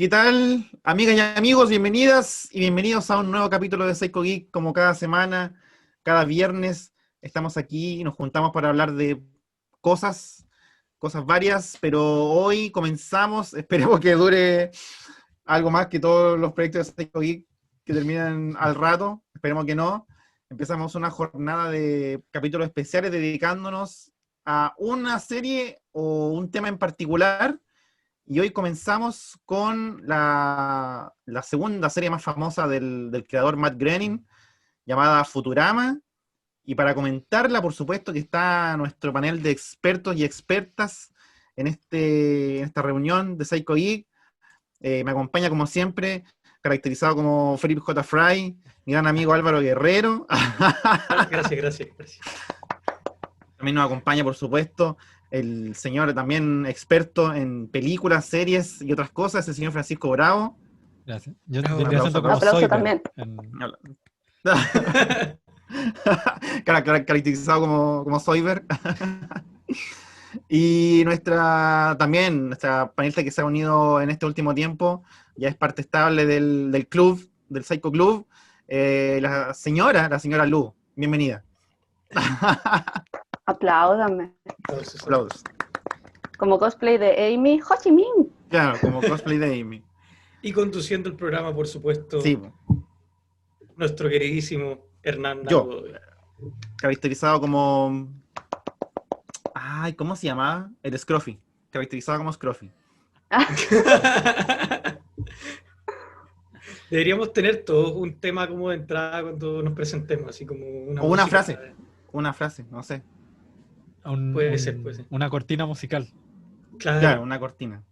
¿Qué tal, amigas y amigos? Bienvenidas y bienvenidos a un nuevo capítulo de Psycho Geek. Como cada semana, cada viernes, estamos aquí y nos juntamos para hablar de cosas, cosas varias, pero hoy comenzamos, esperemos que dure algo más que todos los proyectos de Psycho Geek que terminan al rato, esperemos que no. Empezamos una jornada de capítulos especiales dedicándonos a una serie o un tema en particular. Y hoy comenzamos con la segunda serie más famosa del creador Matt Groening, llamada Futurama. Y para comentarla, por supuesto, que está nuestro panel de expertos y expertas en esta reunión de Psycho Geek. Me acompaña, como siempre, caracterizado como Felipe J. Fry, mi gran amigo Álvaro Guerrero. Gracias. También nos acompaña, por supuesto, el señor también experto en películas, series y otras cosas, el señor Francisco Bravo. Gracias. Yo Un vendría aplauso siendo como atrás. Soyber también. Caracterizado como Soyber. Y nuestra panelista que se ha unido en este último tiempo, ya es parte estable del club, del Psycho Club, la señora Lu. Bienvenida. Apláudame. Aplausos. Como cosplay de Amy Ho Chi Minh. Claro, como cosplay de Amy. Y conduciendo el programa, por supuesto, Sí, nuestro queridísimo Hernán yo, Godoy. caracterizado como... Ay, ¿cómo se llamaba? El Scruffy. Caracterizado como Scruffy. Deberíamos tener todos un tema como de entrada cuando nos presentemos, así como O una música. frase, no sé. Puede ser. Una cortina musical. Claro, una cortina.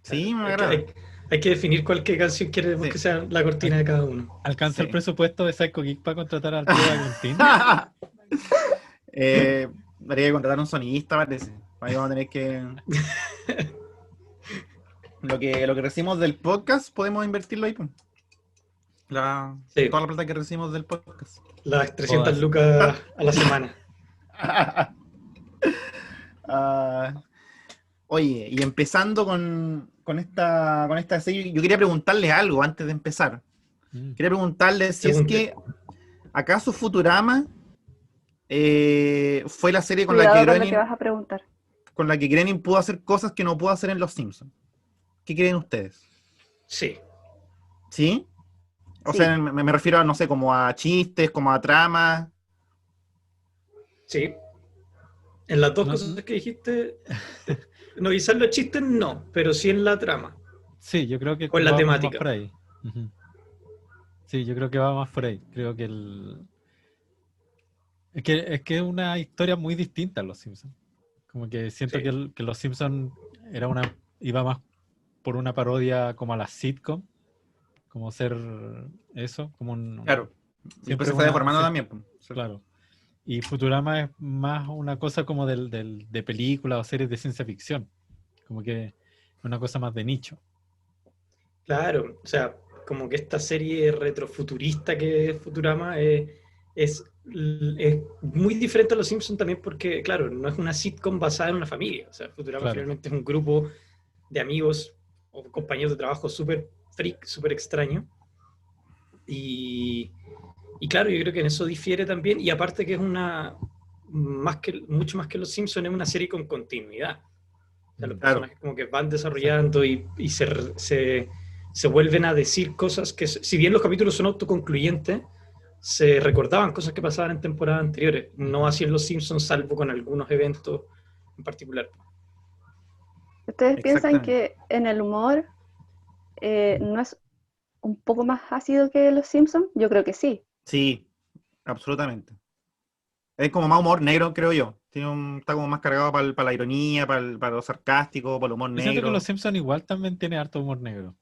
Sí, me agrada. Hay que definir cualquier canción queremos que sea la cortina de cada uno. ¿Alcanza Sí. el presupuesto de Psycho Geek para contratar al tío de Agustín? Habría que contratar un sonidista, parece. Ahí vamos a tener que... Lo que recibimos del podcast, podemos invertirlo ahí, pues. Sí. Toda la plata que recibimos del podcast. Las 300 Todas. lucas a la semana. Oye, y empezando con esta serie, yo quería preguntarles algo antes de empezar. Quería preguntarles si es que ¿acaso Futurama fue la serie con la que Cuidado con lo que vas a preguntar. Groening pudo hacer cosas que no pudo hacer en Los Simpsons? ¿Qué creen ustedes? Sí. ¿Sí? O Sí. sea, me refiero a, no sé, como a chistes, como a tramas. Sí. En las dos No. cosas que dijiste, no, quizás los chistes no, pero sí en la trama. Sí, yo creo que Con la va temática. más por ahí. Ujú. Sí, yo creo que va más por ahí. Creo que es que es una historia muy distinta a Los Simpsons. Como que siento Sí. que Los Simpsons iba más por una parodia como a la sitcom, como ser eso, como un... Claro. Y siempre después se fue deformando sí, también. Pues. Claro. Y Futurama es más una cosa como de películas o series de ciencia ficción. Como que una cosa más de nicho. Claro, o sea, como que esta serie retrofuturista que es Futurama es muy diferente a Los Simpsons también porque, claro, no es una sitcom basada en una familia. O sea, Futurama Claro. finalmente es un grupo de amigos o compañeros de trabajo súper freak, súper extraño. Y claro, yo creo que en eso difiere también. Y aparte que es mucho más que Los Simpsons, es una serie con continuidad. O sea, los personajes como que van desarrollando y se vuelven a decir cosas que, si bien los capítulos son autoconcluyentes, se recordaban cosas que pasaban en temporadas anteriores. No así en Los Simpsons, salvo con algunos eventos en particular. ¿Ustedes piensan que en el humor no es un poco más ácido que Los Simpsons? Yo creo que sí. Sí, absolutamente. Es como más humor negro, creo yo. Está como más cargado para la ironía, para lo sarcástico, para el humor Yo siento que negro. Los Simpsons igual también tiene harto humor negro.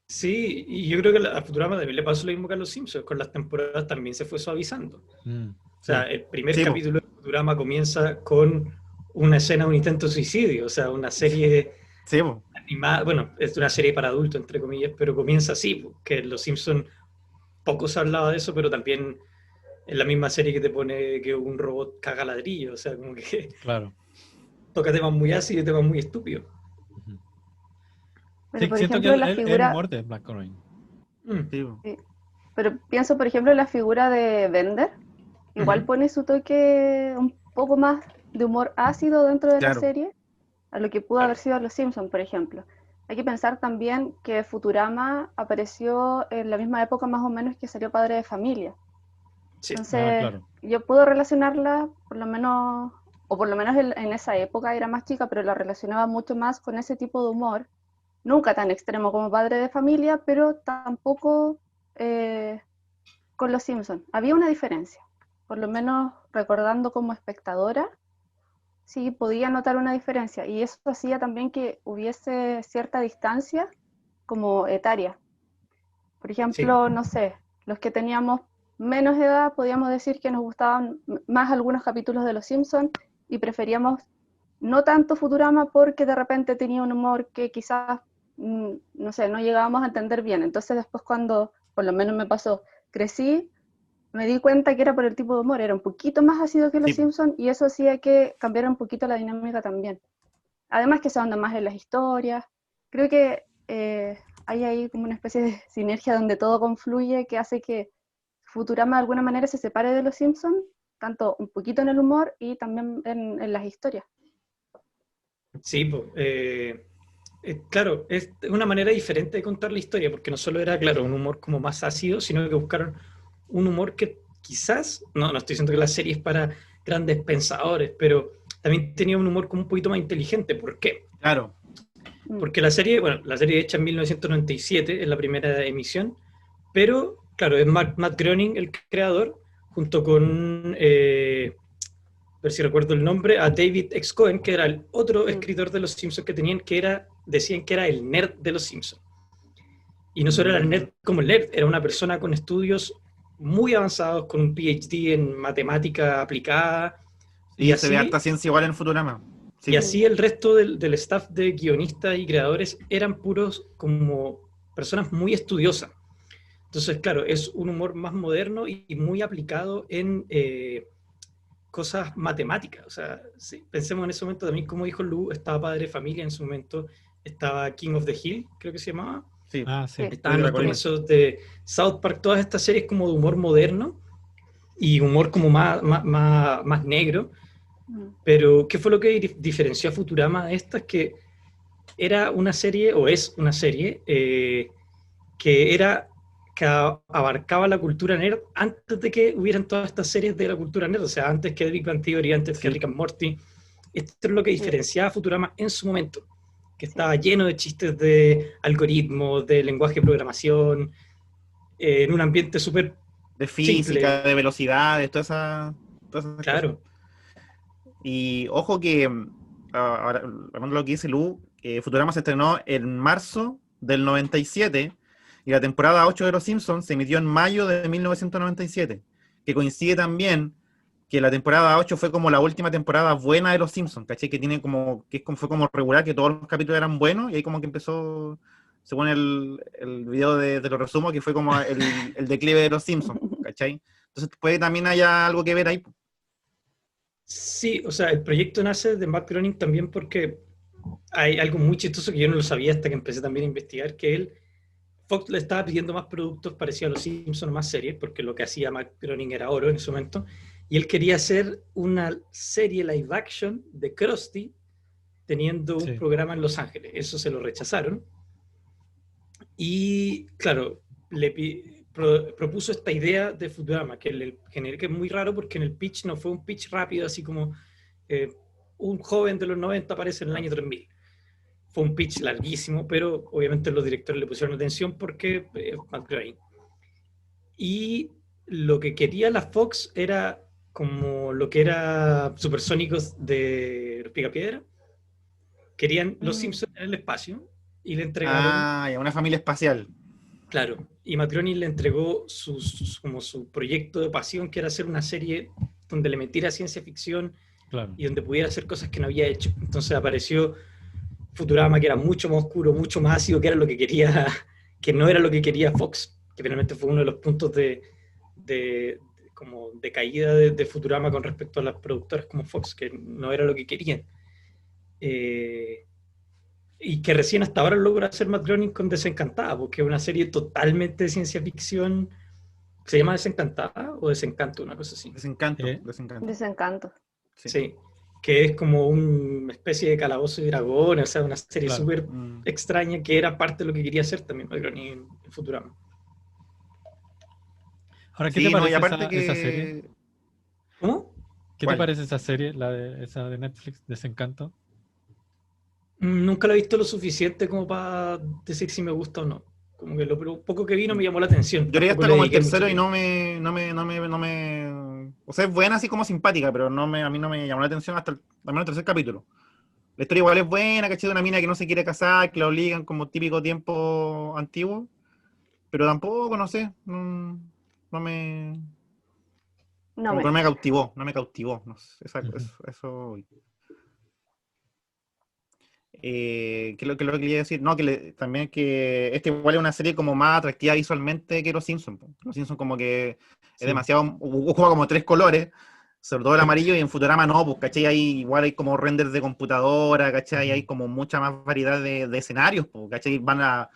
Sí, y yo creo que a Futurama también le pasó lo mismo que a Los Simpsons. Con las temporadas también se fue suavizando. O sea, el primer capítulo de Futurama comienza con una escena, un intento de suicidio. O sea, una serie animada. Bueno, es una serie para adultos, entre comillas, pero comienza así. Que en Los Simpsons poco se hablaba de eso, pero también en la misma serie que te pone que un robot caga ladrillo. O sea, como que claro. Toca temas muy ácidos y temas muy estúpidos. Pero Sí, por siento que ejemplo, la el figura, humor de Black Corain. Sí, po. sí, pero pienso por ejemplo en la figura de Bender, igual Ujú. pone su toque un poco más de humor ácido dentro de la Claro, serie, a lo que pudo haber Claro. sido Los Simpsons, por ejemplo. Hay que pensar también que Futurama apareció en la misma época más o menos que salió Padre de Familia. Sí. Ah, Entonces, claro. yo puedo relacionarla, por lo menos, o por lo menos en esa época era más chica, pero la relacionaba mucho más con ese tipo de humor. Nunca tan extremo como Padre de Familia, pero tampoco con Los Simpsons. Había una diferencia. Por lo menos recordando como espectadora, sí podía notar una diferencia. Y eso hacía también que hubiese cierta distancia como etaria. Por Sí. ejemplo, no sé, los que teníamos menos edad podíamos decir que nos gustaban más algunos capítulos de Los Simpsons y preferíamos no tanto Futurama porque de repente tenía un humor que quizás, no sé, no llegábamos a entender bien. Entonces después cuando, por lo menos me pasó, crecí, me di cuenta que era por el tipo de humor, era un poquito más ácido que Los sí, po. Simpsons y eso hacía que cambiara un poquito la dinámica también. Además que se ahonda más en las historias. Creo que hay ahí como una especie de sinergia donde todo confluye que hace que Futurama de alguna manera se separe de Los Simpsons, tanto un poquito en el humor y también en las historias. Sí, pues, claro, es una manera diferente de contar la historia, porque no solo era, claro, un humor como más ácido, sino que buscaron un humor que quizás, no estoy diciendo que la serie es para grandes pensadores, pero también tenía un humor como un poquito más inteligente. ¿Por qué? Claro. Mm. Porque la serie, bueno, la serie hecha en 1997, es la primera emisión, pero, claro, es Matt Groening el creador, junto con a ver si recuerdo el nombre, a David X. Cohen, que era el otro Mm. escritor de Los Simpsons que tenían, decían que era el nerd de Los Simpsons. Y no solo era el Mm. nerd como el nerd, era una persona con estudios muy avanzados, con un PhD en matemática aplicada, y Sí, se ve harta así, ciencia igual en Futurama. Sí, y po. así el resto del staff de guionistas y creadores eran puros como personas muy estudiosas. Entonces, claro, es un humor más moderno y muy aplicado en cosas matemáticas. O sea, sí, pensemos en ese momento también, como dijo Lu, estaba Padre de Familia en su momento, estaba King of the Hill, creo que se llamaba, Sí, Ah, sí. Sí. Club estaban de la los colina. comienzos de South Park, todas estas series como de humor moderno y humor como más negro. Mm. Pero, ¿qué fue lo que diferenció a Futurama de estas? Que era una serie, o es una serie, que era que abarcaba la cultura nerd antes de que hubieran todas estas series de la cultura nerd, o sea, antes que Big Bang Theory, antes que Sí, Rick and Morty. Esto es lo que Sí, diferenciaba a Futurama en su momento, que sí. estaba lleno de chistes de algoritmos, de lenguaje de programación, en un ambiente súper de física, simple, de velocidades, todas esas cosas. claro. Y ojo que, ahora, hablando de lo que dice Lu, Futurama se estrenó en marzo del 97 y la temporada 8 de Los Simpsons se emitió en mayo de 1997, que coincide también que la temporada 8 fue como la última temporada buena de Los Simpsons, ¿cachai? Que tiene como, fue como regular, que todos los capítulos eran buenos y ahí como que empezó, según el video de los resumos, que fue como el declive de Los Simpsons, ¿cachai? Entonces puede también haya algo que ver ahí. Sí, o sea, el proyecto nace de Matt Groening también porque hay algo muy chistoso que yo no lo sabía hasta que empecé también a investigar, que Fox le estaba pidiendo más productos parecidos a Los Simpsons, más series, porque lo que hacía Matt Groening era oro en ese momento, y él quería hacer una serie live action de Krusty teniendo un Sí. programa en Los Ángeles. Eso se lo rechazaron. Y claro, propuso esta idea de Futurama, que es muy raro porque en el pitch no fue un pitch rápido, así como eh, un joven de los 90 aparece en el año 3000. Fue un pitch larguísimo, pero obviamente los directores le pusieron atención porque Matt Groening. Y lo que quería la Fox era como lo que era Supersónicos de los Picapiedra. Querían los Mm. Simpsons en el espacio y le entregaron, Ah, ya, una familia espacial. claro, y Matt Groening le entregó como su proyecto de pasión, que era hacer una serie donde le metiera ciencia ficción Claro. y donde pudiera hacer cosas que no había hecho. Entonces apareció Futurama, que era mucho más oscuro, mucho más ácido, que era lo que quería, que no era lo que quería Fox, que finalmente fue uno de los puntos como de caída de Futurama con respecto a las productoras como Fox, que no era lo que querían. y que recién hasta ahora logra hacer Matt Groening con Desencantada, porque es una serie totalmente de ciencia ficción. ¿Se llama Desencantada o Desencanto? Una cosa así. Desencanto. Desencanto. Sí, que es como una especie de calabozo y dragones, o sea, una serie súper extraña que era parte de lo que quería hacer también Matt Groening en Futurama. Ahora, ¿qué te parece aparte esa serie? ¿Cómo? ¿Qué te parece esa serie, esa de Netflix, Desencanto? Nunca la he visto lo suficiente como para decir si me gusta o no. Como que lo poco que vi no me llamó la atención. Yo leí hasta como el tercero y no me... O sea, es buena así como simpática, pero a mí no me llamó la atención hasta al menos el tercer capítulo. La historia igual es buena, ¿cachai? De una mina que no se quiere casar, que la obligan como típico tiempo antiguo. Pero tampoco, no sé, no me cautivó, no sé, eso. ¿Qué es lo que quería decir? No, también que este igual es una serie como más atractiva visualmente que Los Simpsons. Los Simpsons como que es demasiado, juega como 3 colores, sobre todo el amarillo, y en Futurama no, pues, ¿cachai? Igual hay como renders de computadora, ¿cachai? Hay como mucha más variedad de escenarios, pues, ¿cachai? Van a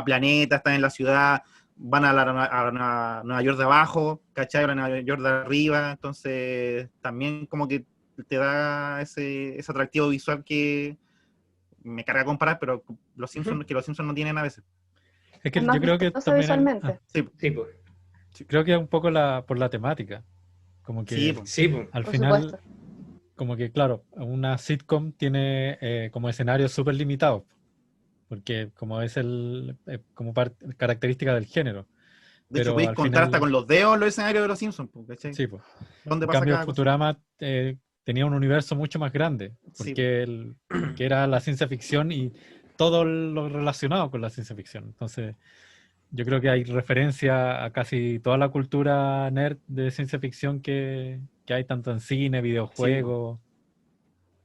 planetas, están en la ciudad, van a Nueva York de abajo, ¿cachai? A Nueva York de arriba, entonces también como que te da ese atractivo visual que me carga comparar, pero los Simpsons no tienen a veces. Es que yo creo que también visualmente. Creo que es un poco por la temática. Como que al final, como que claro, una sitcom tiene como escenarios súper limitados, porque como es como característica del género. De hecho, podéis contar hasta con los dedos los escenarios de los Simpsons, ¿cachai? Sí, pues. ¿Dónde en pasa cambio, cada Futurama tenía un universo mucho más grande, porque que era la ciencia ficción y todo lo relacionado con la ciencia ficción. Entonces, yo creo que hay referencia a casi toda la cultura nerd de ciencia ficción que hay tanto en cine, videojuegos.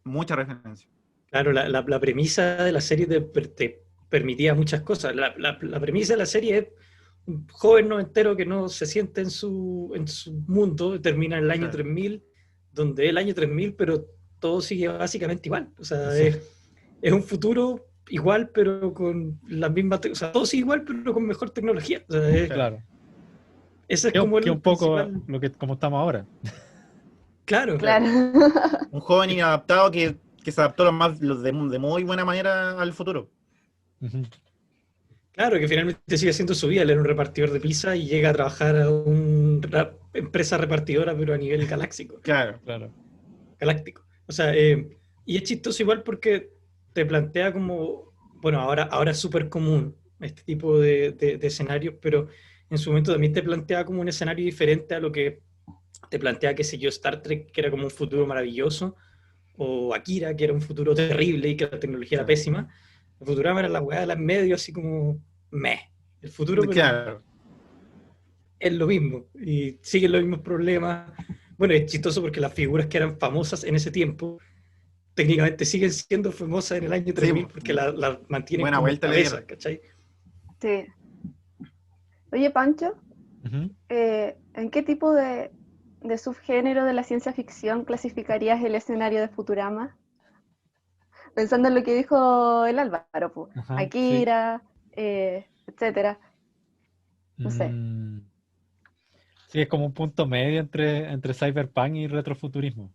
Mucha referencia. Claro, la premisa de la serie te permitía muchas cosas. La premisa de la serie es un joven noventero que no se siente en su mundo, termina en el año 3000, donde es el año 3000, pero todo sigue básicamente igual. O sea, es un futuro igual, pero con las mismas... O sea, todo sigue igual, pero con mejor tecnología. O sea, claro. Ese es como un poco como estamos ahora. Claro. Un joven inadaptado que se adaptó de muy buena manera al futuro. Claro, que finalmente sigue haciendo su vida. Él era un repartidor de pizza y llega a trabajar a una empresa repartidora, pero a nivel galáctico. Claro. Galáctico. O sea, y es chistoso igual porque te plantea como, bueno, ahora es súper común este tipo de escenarios, pero en su momento también te plantea como un escenario diferente a lo que te plantea, qué sé yo, Star Trek, que era como un futuro maravilloso, o Akira, que era un futuro terrible y que la tecnología era pésima. El Futurama era la weá de las medio, así como el futuro, pero es lo mismo y siguen los mismos problemas. Bueno, es chistoso porque las figuras que eran famosas en ese tiempo técnicamente siguen siendo famosas en el año 3000 porque las mantienen buena como vuelta cabeza, ¿cachai? Sí. Oye, Pancho, ¿en qué tipo de subgénero de la ciencia ficción clasificarías el escenario de Futurama? Pensando en lo que dijo el Álvaro, pues, Akira, etcétera. No sé. Sí, es como un punto medio entre cyberpunk y retrofuturismo.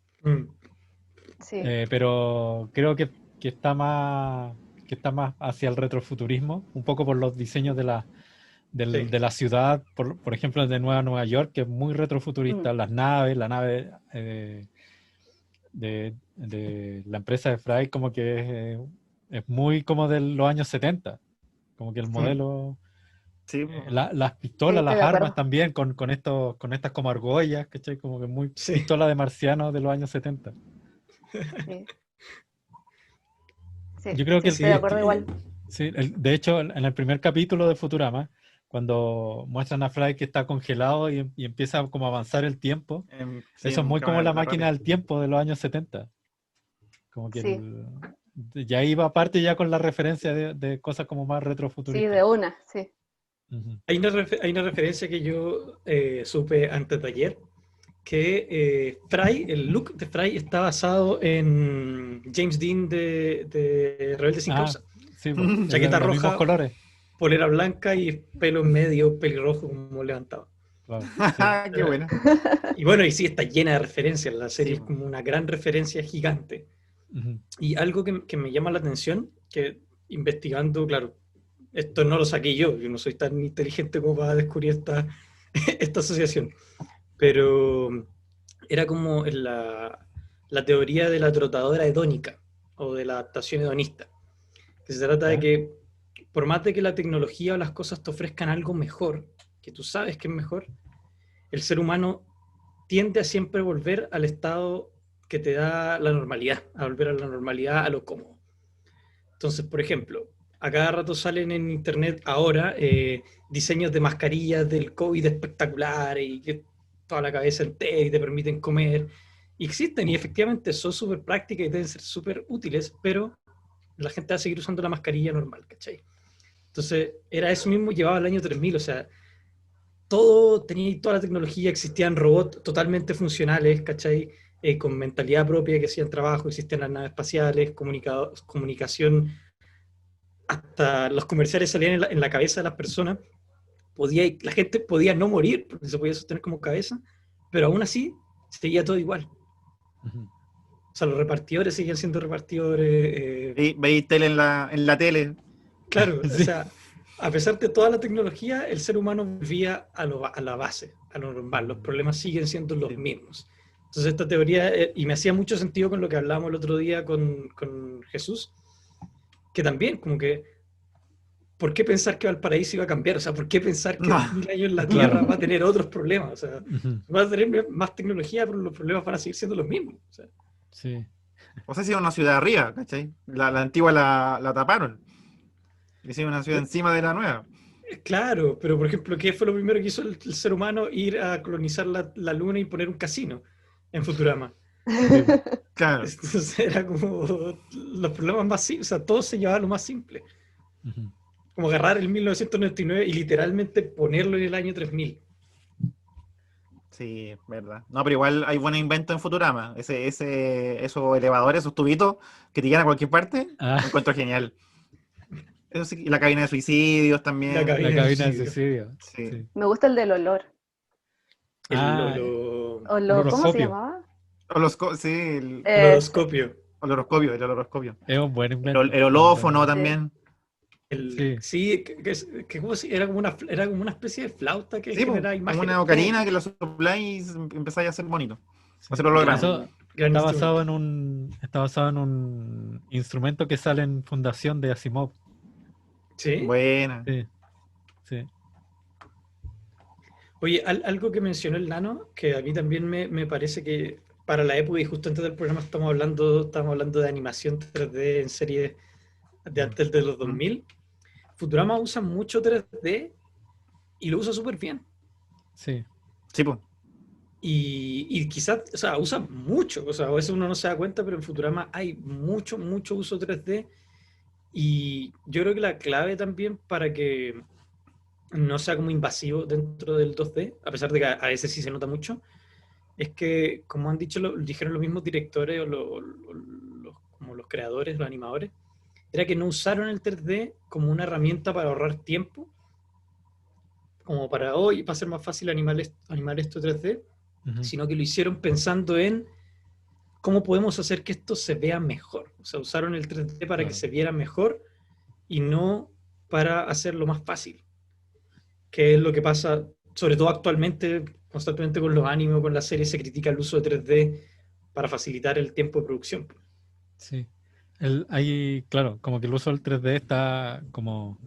Sí. Pero creo que está más hacia el retrofuturismo, un poco por los diseños de la ciudad, por ejemplo el de Nueva York, que es muy retrofuturista, la nave de la empresa de Fry, como que es muy como de los años 70, como que el modelo, las pistolas, las armas también, con estas como argollas, ¿cachai? Como que muy pistola de marciano de los años 70. Yo creo que estoy de acuerdo igual. Sí, de hecho, en el primer capítulo de Futurama, cuando muestran a Fry que está congelado y empieza como a avanzar el tiempo, eso es muy como la máquina del tiempo de los años 70. Como que ya iba aparte ya con la referencia de cosas como más retrofuturistas. Sí, de una, sí. Hay una referencia que yo supe antes de ayer, que el look de Fry está basado en James Dean de Rebelde sin Causa. Sí, pues, chaqueta los mismos roja, colores. polera blanca y pelo medio pelirrojo como levantado. Claro, Qué bueno. Y bueno, y sí, está llena de referencias. La serie Sí. es como una gran referencia gigante. Uh-huh. Y algo que me llama la atención, que investigando, claro, esto no lo saqué yo no soy tan inteligente como para descubrir esta asociación, pero era como la teoría de la trotadora hedónica o de la adaptación hedonista, que se trata de que por más de que la tecnología o las cosas te ofrezcan algo mejor, que tú sabes que es mejor, el ser humano tiende a siempre volver al estado que te da la normalidad, a volver a la normalidad, a lo cómodo. Entonces, por ejemplo, a cada rato salen en internet ahora diseños de mascarillas del COVID espectaculares y que toda la cabeza entera y te permiten comer. Y existen y efectivamente son súper prácticas y deben ser súper útiles, pero la gente va a seguir usando la mascarilla normal, ¿cachai? Entonces, era eso mismo llevado al año 3000, o sea, tenía toda la tecnología, existían robots totalmente funcionales, ¿cachai? Con mentalidad propia que hacían trabajo, existían las naves espaciales, comunicación, hasta los comerciales salían en la cabeza de las personas, la gente podía no morir porque se podía sostener como cabeza, pero aún así seguía todo igual. Uh-huh. O sea, los repartidores seguían siendo repartidores. Veis tele en la tele. Claro, Sí. o sea, a pesar de toda la tecnología, el ser humano volvía a la base, a lo normal. Los problemas siguen siendo los mismos. Entonces esta teoría, y me hacía mucho sentido con lo que hablábamos el otro día con Jesús, que también, como que, ¿por qué pensar que Valparaíso iba a cambiar? O sea, ¿por qué pensar que 1000 años la Tierra va a tener otros problemas? O sea, va a tener más tecnología, pero los problemas van a seguir siendo los mismos. O sea, sí. O sea, si es una ciudad arriba, ¿cachai? La antigua la taparon. Hicieron una ciudad encima de la nueva. claro, pero por ejemplo, ¿qué fue lo primero que hizo el ser humano? Ir a colonizar la Luna y poner un casino en Futurama. Claro. Entonces era como los problemas más simples, o sea, todo se llevaba a lo más simple. Uh-huh. Como agarrar el 1999 y literalmente ponerlo en el año 3000. Sí, verdad. No, pero igual hay buenos inventos en Futurama. Esos elevadores, esos tubitos que te llevan a cualquier parte, lo encuentro genial. Eso sí, y la cabina de suicidios también. La cabina de suicidio. Sí. Sí. Me gusta el del olor. ¿Cómo se llamaba? El oloroscopio. oloroscopio. Es un buen invento. El olófono también. Sí, era como una especie de flauta que generaba imágenes. Como una ocarina que lo sopláis y empezáis a hacer bonito. Sí. Hacerlo holograma. Eso está basado en un instrumento que sale en Fundación de Asimov. ¿Sí? Buena. Sí. Oye, algo que mencionó el Nano, que a mí también me parece que para la época, y justo antes del programa estamos hablando de animación 3D en series de antes de los 2000. Futurama usa mucho 3D y lo usa súper bien. Sí. Sí, pues. Y quizás, o sea, usa mucho, o sea, a veces uno no se da cuenta, pero en Futurama hay mucho uso 3D. Y yo creo que la clave también para que no sea como invasivo dentro del 2D, a pesar de que a veces sí se nota mucho, es que, como han dijeron los mismos directores o como los creadores, los animadores, era que no usaron el 3D como una herramienta para ahorrar tiempo, como para hoy, para ser más fácil animar esto 3D, sino que lo hicieron pensando en cómo podemos hacer que esto se vea mejor. O sea, usaron el 3D para que se viera mejor y no para hacerlo más fácil. Que es lo que pasa, sobre todo actualmente, constantemente con los animes o con las series, se critica el uso de 3D para facilitar el tiempo de producción. Sí. Claro, como que el uso del 3D está como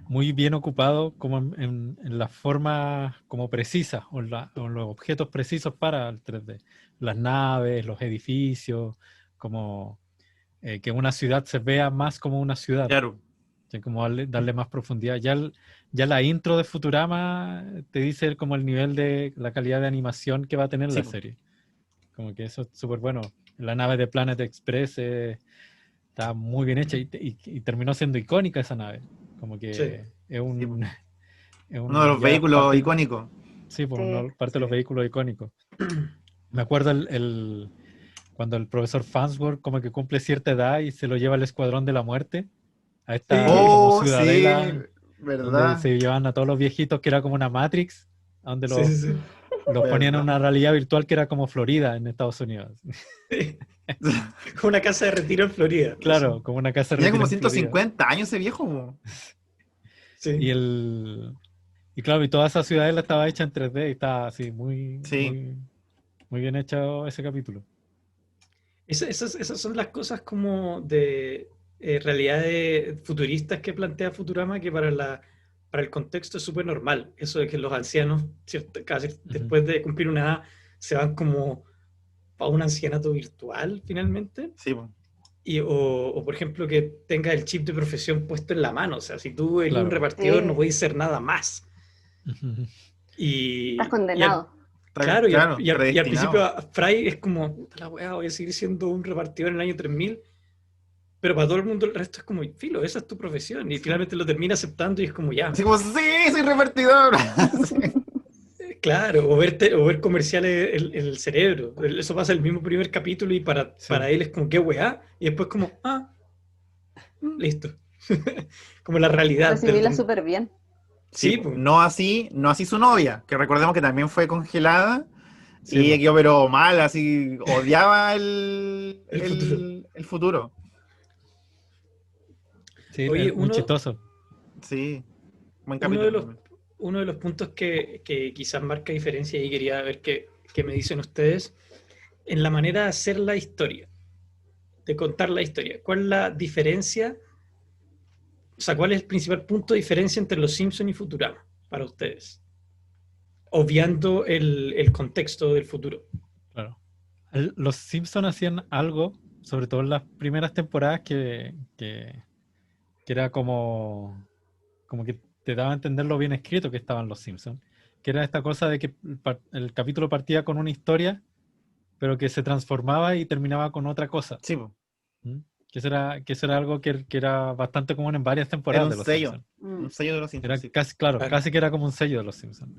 muy bien ocupado como en las formas como precisas o en los objetos precisos para el 3D. Las naves, los edificios, como que una ciudad se vea más como una ciudad. Claro. Como darle más profundidad. Ya la intro de Futurama te dice como el nivel de la calidad de animación que va a tener la serie. Como que eso es súper bueno. La nave de Planet Express está muy bien hecha y terminó siendo icónica esa nave. Como que es uno de los vehículos icónicos. Sí, pues parte de los vehículos icónicos. Me acuerdo cuando el profesor Farnsworth como que cumple cierta edad y se lo lleva al Escuadrón de la Muerte. a esta como Sí, ciudadela ¿verdad? donde se llevaban a todos los viejitos, que era como una Matrix, donde Sí. los ponían en una realidad virtual que era como Florida en Estados Unidos. Una casa de retiro en Florida. Claro, como una casa de Tenía retiro como en Florida. 150 años ese viejo. Po. Sí. Y claro, y toda esa ciudadela estaba hecha en 3D y estaba así muy bien hecho ese capítulo. Esas son las cosas como de realidades futuristas que plantea Futurama, que para el contexto es súper normal. Eso de que los ancianos, ¿cierto? Casi después de cumplir una edad, se van como a un ancianato virtual finalmente. Sí, po. O por ejemplo, que tenga el chip de profesión puesto en la mano. O sea, si tú eres Claro. un repartidor, no puedes ser nada más. Estás condenado. Claro, y al predestinado. principio Fry es como, puta la weá, voy a seguir siendo un repartidor en el año 3000, pero para todo el mundo el resto es como, filo, esa es tu profesión, y finalmente lo termina aceptando y es como ya. Así como, sí, soy repartidor. Claro, o ver comerciales en el cerebro. Eso pasa en el mismo primer capítulo y para él es como, qué weá, y después como, listo. Como la realidad. Recibíla súper bien. Sí, pues. No así su novia, que recordemos que también fue congelada y pues. quedó pero mal, así odiaba el futuro. Sí, oye, muy chistoso. Sí, buen capítulo. Uno de los puntos que quizás marca diferencia y quería ver qué me dicen ustedes, en la manera de hacer la historia, de contar la historia. ¿Cuál es la diferencia? O sea, ¿cuál es el principal punto de diferencia entre Los Simpsons y Futurama para ustedes? Obviando el contexto del futuro. Claro. Los Simpsons hacían algo, sobre todo en las primeras temporadas, que era como que te daba a entender lo bien escrito que estaban Los Simpsons. Que era esta cosa de que el capítulo partía con una historia, pero que se transformaba y terminaba con otra cosa. Sí, pues. Que eso era algo que era bastante común en varias temporadas de Los Simpsons. Un sello de Los Simpsons. Era casi que era como un sello de Los Simpsons.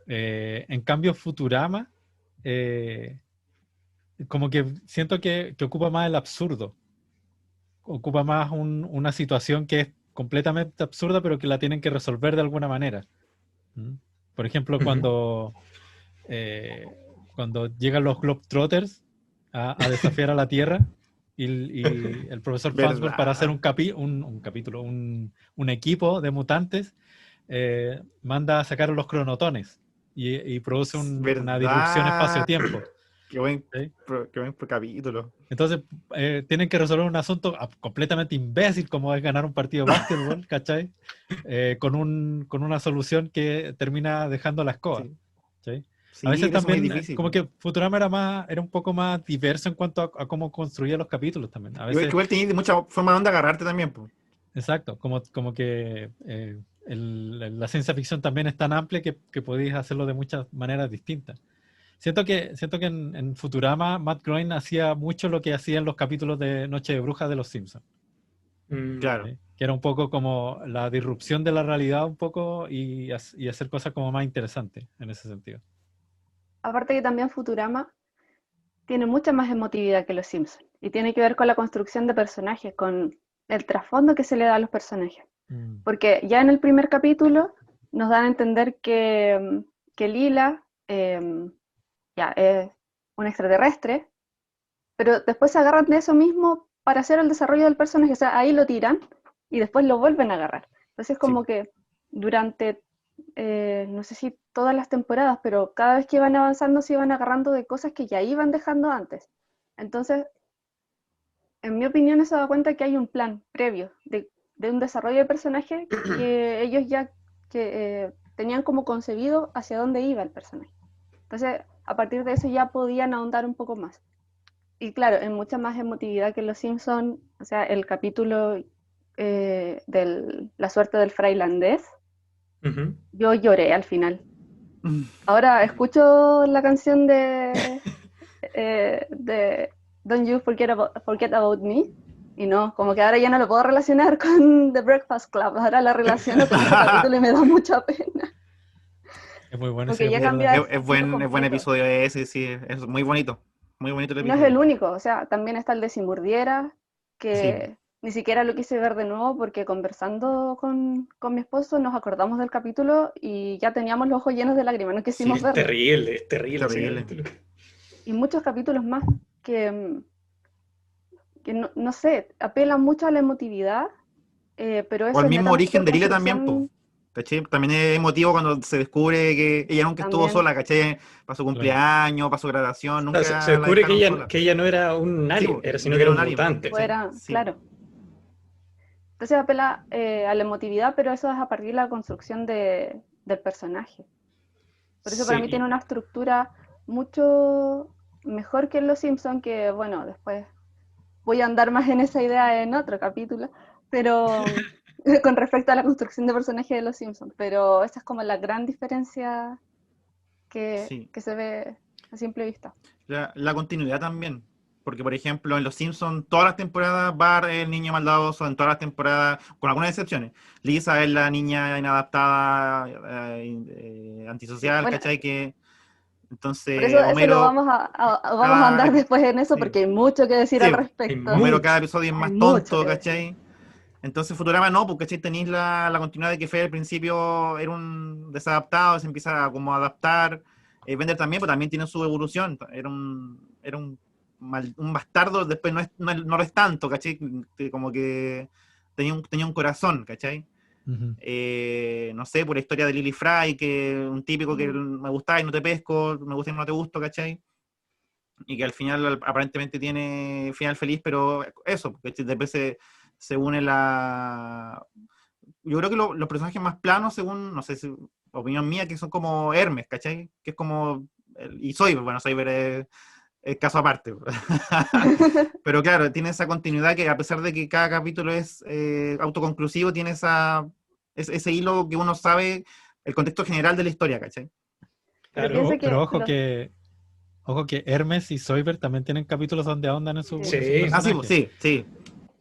En cambio, Futurama, como que siento que ocupa más el absurdo. Ocupa más una situación que es completamente absurda, pero que la tienen que resolver de alguna manera. Por ejemplo, cuando llegan los Globetrotters a desafiar a la Tierra, y el profesor Farnsworth, para hacer un equipo de mutantes, manda a sacar a los cronotones y produce una disrupción espacio-tiempo. Qué buen capítulo. Entonces tienen que resolver un asunto completamente imbécil, como es ganar un partido de básquetbol, ¿cachai? Con una solución que termina dejando la escoba. ¿sí? Sí, a veces también, como que Futurama era un poco más diverso en cuanto a cómo construía los capítulos también. A veces, igual tenía mucha forma de agarrarte también. Pues. Exacto, como que la ciencia ficción también es tan amplia que podéis hacerlo de muchas maneras distintas. Siento que en Futurama Matt Groening hacía mucho lo que hacía en los capítulos de Noche de Brujas de Los Simpsons. Claro. ¿sí? Que era un poco como la disrupción de la realidad un poco y hacer cosas como más interesantes en ese sentido. Aparte que también Futurama tiene mucha más emotividad que Los Simpsons y tiene que ver con la construcción de personajes, con el trasfondo que se le da a los personajes. Porque ya en el primer capítulo nos dan a entender que Lila ya es un extraterrestre, pero después se agarran de eso mismo para hacer el desarrollo del personaje. O sea, ahí lo tiran y después lo vuelven a agarrar. Entonces como que durante no sé si todas las temporadas, pero cada vez que iban avanzando se iban agarrando de cosas que ya iban dejando antes. Entonces, en mi opinión, eso da cuenta que hay un plan previo de un desarrollo de personaje que ellos ya tenían como concebido hacia dónde iba el personaje. Entonces, a partir de eso ya podían ahondar un poco más. Y claro, en mucha más emotividad que Los Simpsons, o sea, el capítulo de la suerte del frailandés, yo lloré al final. Ahora escucho la canción de Don't You Forget About Me y no, como que ahora ya no lo puedo relacionar con The Breakfast Club, ahora la relaciono con el capítulo y me da mucha pena. Es muy bueno. Porque ya cambia. Es buen episodio ese, sí, es muy bonito el episodio. No es el único, o sea, también está el de Simurdiera, que ni siquiera lo quise ver de nuevo porque conversando con mi esposo nos acordamos del capítulo y ya teníamos los ojos llenos de lágrimas, no quisimos verlo. Es terrible. Y muchos capítulos más que no sé, apelan mucho a la emotividad, pero eso o al mismo origen de Lila construcción... también, ¿cachai? También es emotivo cuando se descubre que ella nunca estuvo sola, ¿cachai? Para su cumpleaños, para su graduación, nunca se descubre que ella no era un alien, sino que era un mutante. Claro. Entonces apela a la emotividad, pero eso es a partir de la construcción del personaje. Por eso para mí tiene una estructura mucho mejor que en Los Simpsons, que bueno, después voy a andar más en esa idea en otro capítulo, pero con respecto a la construcción de personaje de Los Simpsons, pero esa es como la gran diferencia que se ve a simple vista. La continuidad también, porque por ejemplo en Los Simpsons todas las temporadas Bart es el niño maldadoso, en todas las temporadas, con algunas excepciones. Lisa es la niña inadaptada, antisocial, bueno, ¿cachai? Que entonces por eso, Homero, eso lo vamos a andar después en eso, porque hay mucho que decir al respecto. Homero cada episodio es más tonto, ¿cachai? Entonces Futurama no, porque ¿cachai? Tenéis la continuidad de que Fede al principio era un desadaptado, se empieza a como adaptar. Bender también, pero también tiene su evolución. Era un bastardo, después no lo es tanto, ¿cachai? Como que tenía un corazón, ¿cachai? No sé, por la historia de Lily Fry, que un típico que me gustaba y no te pesco, me gusta y no te gusto, ¿cachai? Y que al final aparentemente tiene final feliz, pero eso, porque después se une yo creo que los personajes más planos, según, no sé, opinión mía, que son como Hermes, ¿cachai? Que es como, y Soyber, bueno, Soyber es caso aparte. Pero claro, tiene esa continuidad que a pesar de que cada capítulo es autoconclusivo, tiene ese hilo que uno sabe, el contexto general de la historia, ¿cachai? Claro, pero ojo que Hermes y Soyber también tienen capítulos donde ahondan en su personaje. Sí.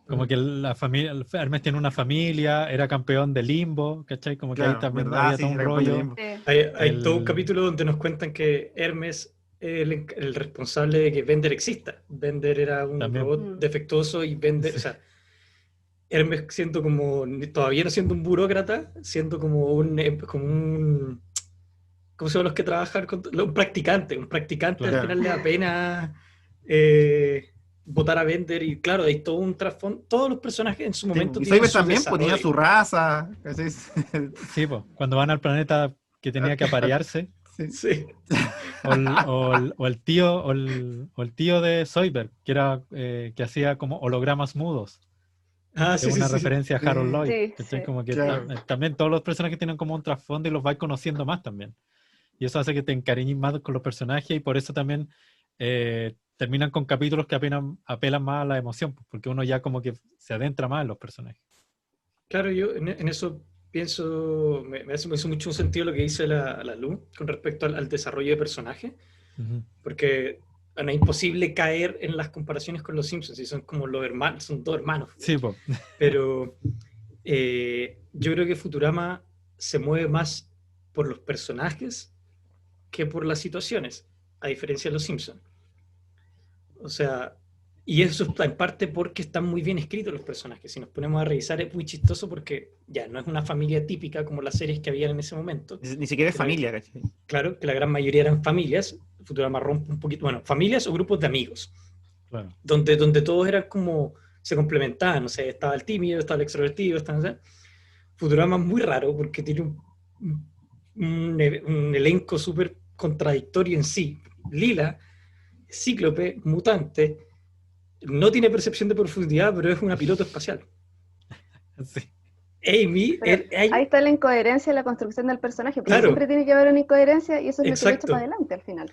Como que la familia, Hermes tiene una familia, era campeón de Limbo, ¿cachai? Como que ahí también había todo un rollo. Hay todo un capítulo donde nos cuentan que Hermes es el responsable de que Bender exista. Bender era un robot defectuoso y Bender, o sea, Hermes siendo todavía no siendo un burócrata, siendo como un ¿cómo se llaman los que trabajan? Un practicante al final le da pena votar a Bender, y claro, hay todo un trasfondo, todos los personajes en su momento tienen su también tenía su raza. Sí, pues, cuando van al planeta que tenía que aparearse. Sí. O el tío de Soyber, que era que hacía como hologramas mudos. Una referencia a Harold Lloyd. Como que también todos los personajes tienen como un trasfondo y los vais conociendo más también. Y eso hace que te encariñes más con los personajes, y por eso también terminan con capítulos que apelan más a la emoción, porque uno ya como que se adentra más en los personajes. Claro, yo en eso pienso, me hizo mucho sentido lo que dice la Lu con respecto al desarrollo de personaje, porque es imposible caer en las comparaciones con los Simpsons, y son como los hermanos, son dos hermanos. Sí, po. Pero yo creo que Futurama se mueve más por los personajes que por las situaciones, a diferencia de los Simpsons. O sea, y eso está en parte porque están muy bien escritos los personajes. Si nos ponemos a revisar, es muy chistoso porque ya no es una familia típica como las series que habían en ese momento. Ni siquiera es familia, ¿cachai? Claro, que la gran mayoría eran familias. Futurama rompe un poquito, bueno, familias o grupos de amigos. Claro. Donde todos eran como, se complementaban, no sé, estaba el tímido, estaba el extrovertido, no sé. Futurama es muy raro porque tiene un elenco súper contradictorio en sí. Lila, cíclope, mutante, no tiene percepción de profundidad, pero es una piloto espacial. Sí. Amy... ahí está la incoherencia de la construcción del personaje, porque siempre tiene que haber una incoherencia, y eso es lo que lo echa para adelante al final.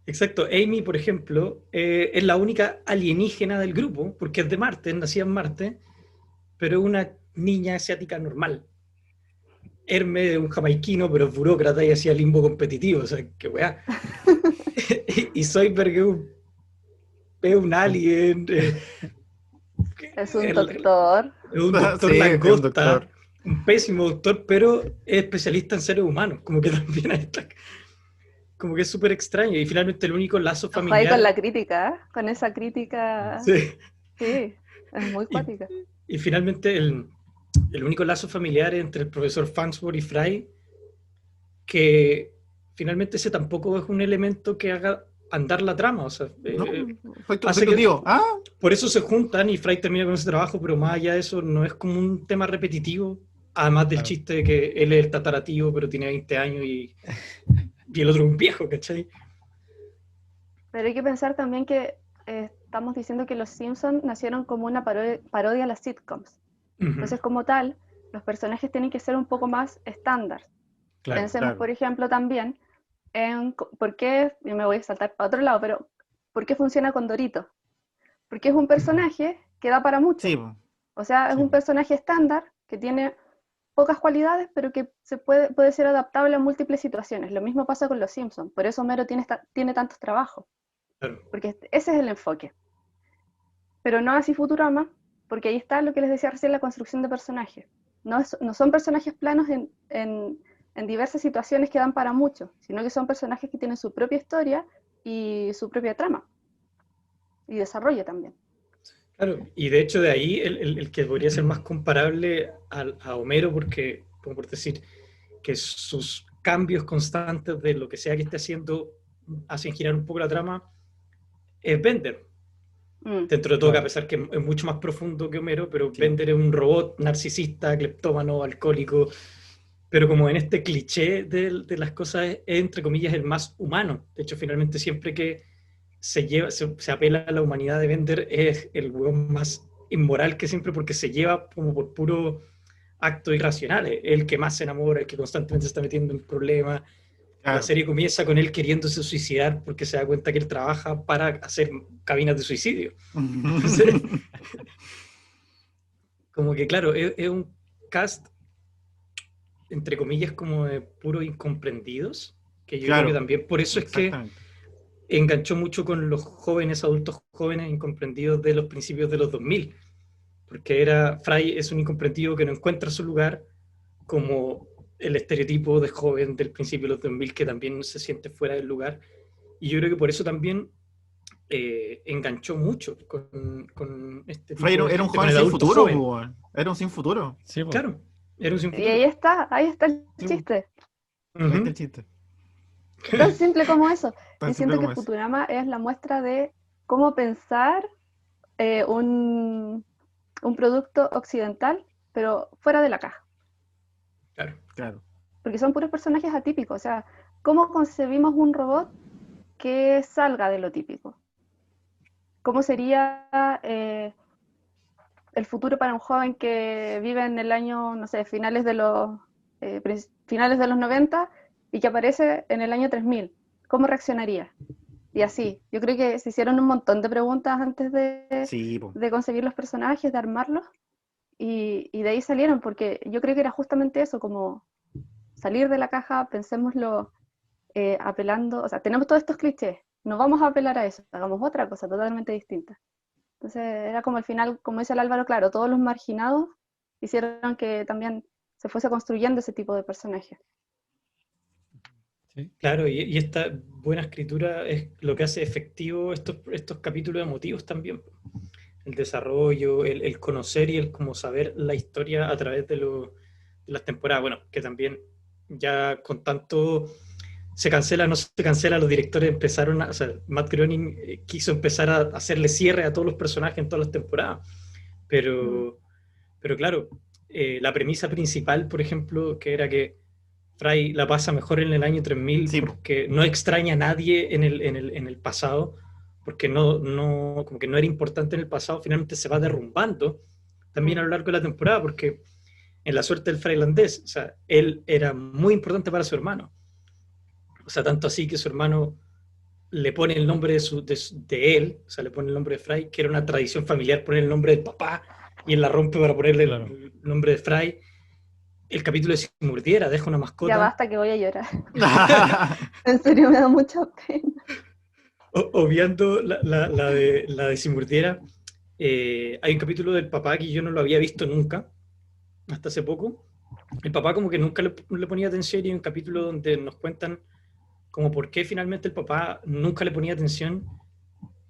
Exacto. Amy, por ejemplo, es la única alienígena del grupo, porque es de Marte, nacida en Marte, pero es una niña asiática normal. Hermes es un jamaiquino, pero es burócrata y hacía limbo competitivo, o sea, qué weá. Y Zoidberg es un alien. Es un doctor. Es un doctor langosta, un pésimo doctor, pero es especialista en seres humanos. Como que también está, como que es súper extraño. Y finalmente el único lazo familiar. Con la crítica, con esa crítica. Sí. Sí, es muy cuática. Y finalmente el único lazo familiar entre el profesor Farnsworth y Fry, que finalmente ese tampoco es un elemento que haga andar la trama, o sea, hace que, tío. Por eso se juntan y Fry termina con ese trabajo, pero más allá de eso no es como un tema repetitivo, además del chiste de que él es el tataratío, pero tiene 20 años y el otro es un viejo, ¿cachai? Pero hay que pensar también que estamos diciendo que los Simpsons nacieron como una parodia a las sitcoms. Entonces, como tal, los personajes tienen que ser un poco más estándar. Pensemos, por ejemplo, también en por qué, yo me voy a saltar para otro lado, pero ¿por qué funciona con Dorito? Porque es un personaje que da para mucho. Sí. O sea, es un personaje estándar que tiene pocas cualidades, pero que puede ser adaptable a múltiples situaciones. Lo mismo pasa con los Simpsons. Por eso Homero tiene tantos trabajos. Porque ese es el enfoque. Pero no así Futurama, porque ahí está lo que les decía recién, la construcción de personajes. No son personajes planos en diversas situaciones que dan para mucho, sino que son personajes que tienen su propia historia y su propia trama. Y desarrollo también. Claro, y de hecho de ahí el que podría ser más comparable a Homero, porque, como por decir, que sus cambios constantes de lo que sea que esté haciendo hacen girar un poco la trama, es Bender. Dentro de todo, que a pesar que es mucho más profundo que Homero, pero Bender es un robot narcisista, cleptómano, alcohólico, pero como en este cliché de las cosas es, entre comillas, el más humano. De hecho, finalmente siempre que se apela a la humanidad de Bender es el hueón más inmoral que siempre, porque se lleva como por puro acto irracional. Es el que más se enamora, el que constantemente se está metiendo en problemas. La serie comienza con él queriéndose suicidar porque se da cuenta que él trabaja para hacer cabinas de suicidio. Entonces, como que claro, es un cast entre comillas como de puros incomprendidos, que yo creo que también por eso es que enganchó mucho con los jóvenes, adultos jóvenes incomprendidos de los principios de los 2000, porque Fry es un incomprendido que no encuentra su lugar, como el estereotipo de joven del principio de los 2000 que también se siente fuera del lugar, y yo creo que por eso también enganchó mucho con este tipo era un joven sin futuro, era un sin futuro. Sí, claro, era un sin futuro. Y ahí está el chiste. Ahí está el chiste. Tan simple como eso. Y siento que Futurama es la muestra de cómo pensar un producto occidental, pero fuera de la caja. Claro. Porque son puros personajes atípicos. O sea, ¿cómo concebimos un robot que salga de lo típico? ¿Cómo sería el futuro para un joven que vive en el año, no sé, finales de los 90 y que aparece en el año 3000? ¿Cómo reaccionaría? Y así, yo creo que se hicieron un montón de preguntas antes de concebir los personajes, de armarlos, y de ahí salieron, porque yo creo que era justamente eso, como salir de la caja, pensémoslo apelando, o sea, tenemos todos estos clichés, no vamos a apelar a eso, hagamos otra cosa totalmente distinta. Entonces era como al final, como dice el Álvaro, claro, todos los marginados hicieron que también se fuese construyendo ese tipo de personajes. Sí. Claro, y esta buena escritura es lo que hace efectivo estos capítulos emotivos también. El desarrollo, el conocer y el como saber la historia a través de las temporadas. Bueno, que también ya con tanto se cancela, no se cancela, los directores empezaron o sea, Matt Groening quiso empezar a hacerle cierre a todos los personajes en todas las temporadas. Pero claro, la premisa principal, por ejemplo, que era que Fry la pasa mejor en el año 3000 porque no extraña a nadie en el pasado, porque como que no era importante en el pasado, finalmente se va derrumbando también a lo largo de la temporada, porque en la suerte del frailandés, o sea, él era muy importante para su hermano. O sea, tanto así que su hermano le pone el nombre de él, o sea, le pone el nombre de Fry, que era una tradición familiar poner el nombre del papá, y él la rompe para ponerle el nombre de Fry. El capítulo de Si Mordiera deja una mascota. Ya basta que voy a llorar. En serio, me da mucha pena. Obviando la de Si Mordiera, hay un capítulo del papá que yo no lo había visto nunca, hasta hace poco. El papá como que nunca le ponía atención, y hay un capítulo donde nos cuentan como por qué finalmente el papá nunca le ponía atención.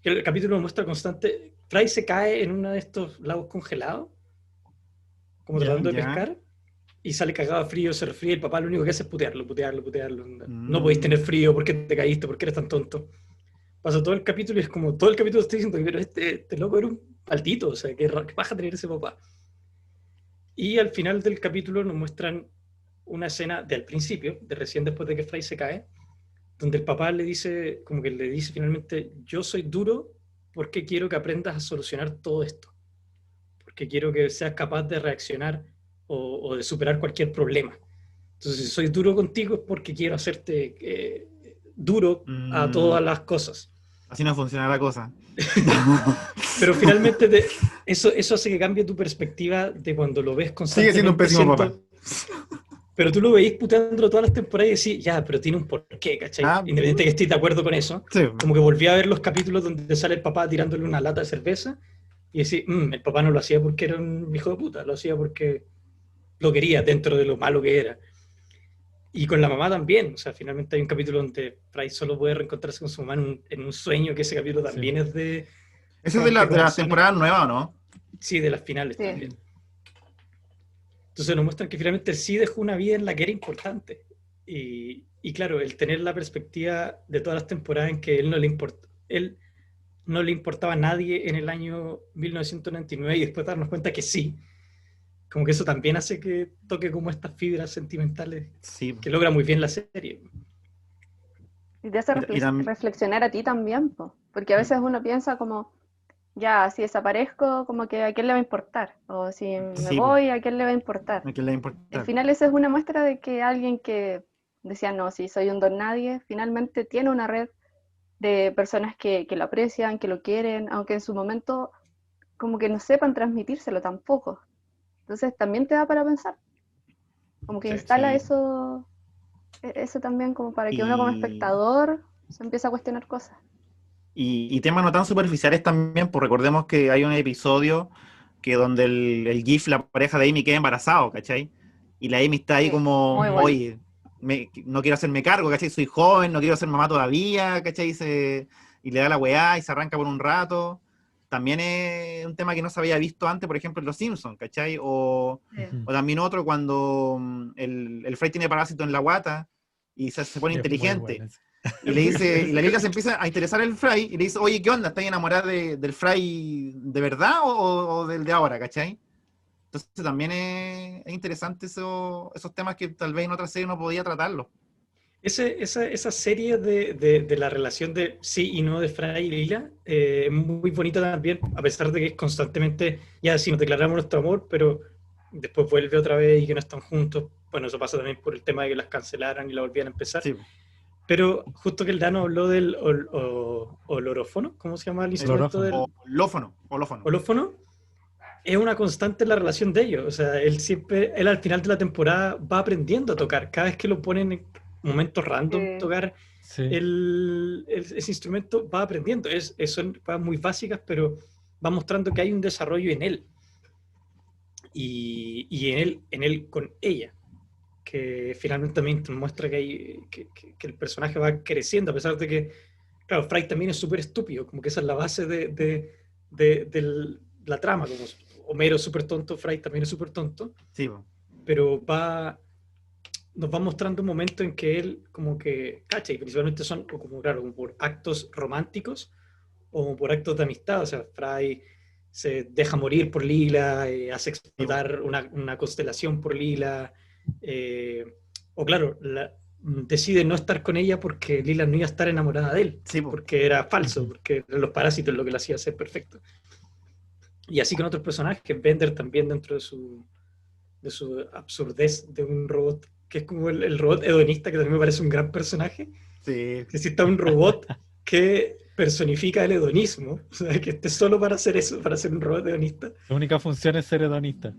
El capítulo muestra constante, Fry se cae en uno de estos lagos congelados, como tratando de pescar, y sale cagado de frío, se resfría, y el papá lo único que hace es putearlo. No podéis tener frío, ¿por qué te caíste? ¿Por qué eres tan tonto? Pasa todo el capítulo y es como, todo el capítulo estoy diciendo, pero este loco era un altito, o sea, qué paja tener ese papá. Y al final del capítulo nos muestran una escena del principio, de recién después de que Fry se cae, donde el papá le dice finalmente, yo soy duro porque quiero que aprendas a solucionar todo esto, porque quiero que seas capaz de reaccionar o de superar cualquier problema. Entonces, si soy duro contigo es porque quiero hacerte duro a todas las cosas. Así no funciona la cosa. Pero finalmente eso hace que cambie tu perspectiva de cuando lo ves constantemente. Sigue siendo un pésimo papá. Pero tú lo veís puteándolo todas las temporadas y decís, ya, pero tiene un porqué, ¿cachai? Independiente de que estés de acuerdo con eso. Sí. Como que volví a ver los capítulos donde sale el papá tirándole una lata de cerveza y decís, el papá no lo hacía porque era un hijo de puta, lo hacía porque lo quería dentro de lo malo que era. Y con la mamá también, o sea, finalmente hay un capítulo donde Fry solo puede reencontrarse con su mamá en un sueño, que ese capítulo también es de... ¿Eso es de la temporada nueva o no? Sí, de las finales también. Entonces nos muestran que finalmente él sí dejó una vida en la que era importante. Y claro, el tener la perspectiva de todas las temporadas en que él no le importaba a nadie en el año 1999 y después darnos cuenta que sí. Como que eso también hace que toque como estas fibras sentimentales que logra muy bien la serie. Y te hace reflexionar a ti también, porque a veces uno piensa como, ya, si desaparezco, como que a quién le va a importar, o si me voy, a quién le va a importar. ¿A quién le va a importar? Al final esa es una muestra de que alguien que decía, no, si soy un don nadie, finalmente tiene una red de personas que lo aprecian, que lo quieren, aunque en su momento como que no sepan transmitírselo tampoco. Entonces también te da para pensar, como que instala eso también como para que uno como espectador se empiece a cuestionar cosas. Y temas no tan superficiales también, pues recordemos que hay un episodio que donde el GIF, la pareja de Amy, queda embarazado, ¿cachai? Y la Amy está ahí como, oye, no quiero hacerme cargo, ¿cachai? Soy joven, no quiero ser mamá todavía, ¿cachai? Y le da la weá y se arranca por un rato. También es un tema que no se había visto antes, por ejemplo, en Los Simpsons, ¿cachai? O también otro cuando el Fry tiene parásito en la guata y se pone inteligente. Y le dice, y la Lila se empieza a interesar el Fry y le dice, oye, ¿qué onda? ¿Estás enamorada del Fry de verdad o del de ahora, ¿cachai? Entonces también es interesante esos temas que tal vez en otra serie no podía tratarlo. Esa serie de la relación de sí y no de Fry y Lila es muy bonita también, a pesar de que es constantemente, ya sí, nos declaramos nuestro amor, pero después vuelve otra vez y que no están juntos. Bueno, eso pasa también por el tema de que las cancelaran y la volvían a empezar. Sí. Pero justo que el Dano habló del olófono, ¿cómo se llama el instrumento? Holófono. Es una constante en la relación de ellos. O sea, él al final de la temporada va aprendiendo a tocar. Cada vez que lo ponen en momentos random, tocar ese instrumento, va aprendiendo. Son cosas muy básicas, pero va mostrando que hay un desarrollo en él. Y en él con ella. Que finalmente también muestra que el personaje va creciendo, a pesar de que, claro, Fry también es súper estúpido, como que esa es la base de la trama, como Homero es súper tonto, Fry también es súper tonto, pero nos va mostrando un momento en que él como que cacha, y principalmente son como por actos románticos o por actos de amistad. O sea, Fry se deja morir por Lila, hace explotar una constelación por Lila, o claro, decide no estar con ella porque Lila no iba a estar enamorada de él, porque era falso, porque los parásitos lo que le hacía ser perfecto. Y así con otros personajes, Bender también dentro de su absurdez de un robot, que es como el robot hedonista, que también me parece un gran personaje. Sí. Que exista un robot que personifica el hedonismo, o sea, que esté solo para hacer eso, para ser un robot hedonista. La única función es ser hedonista.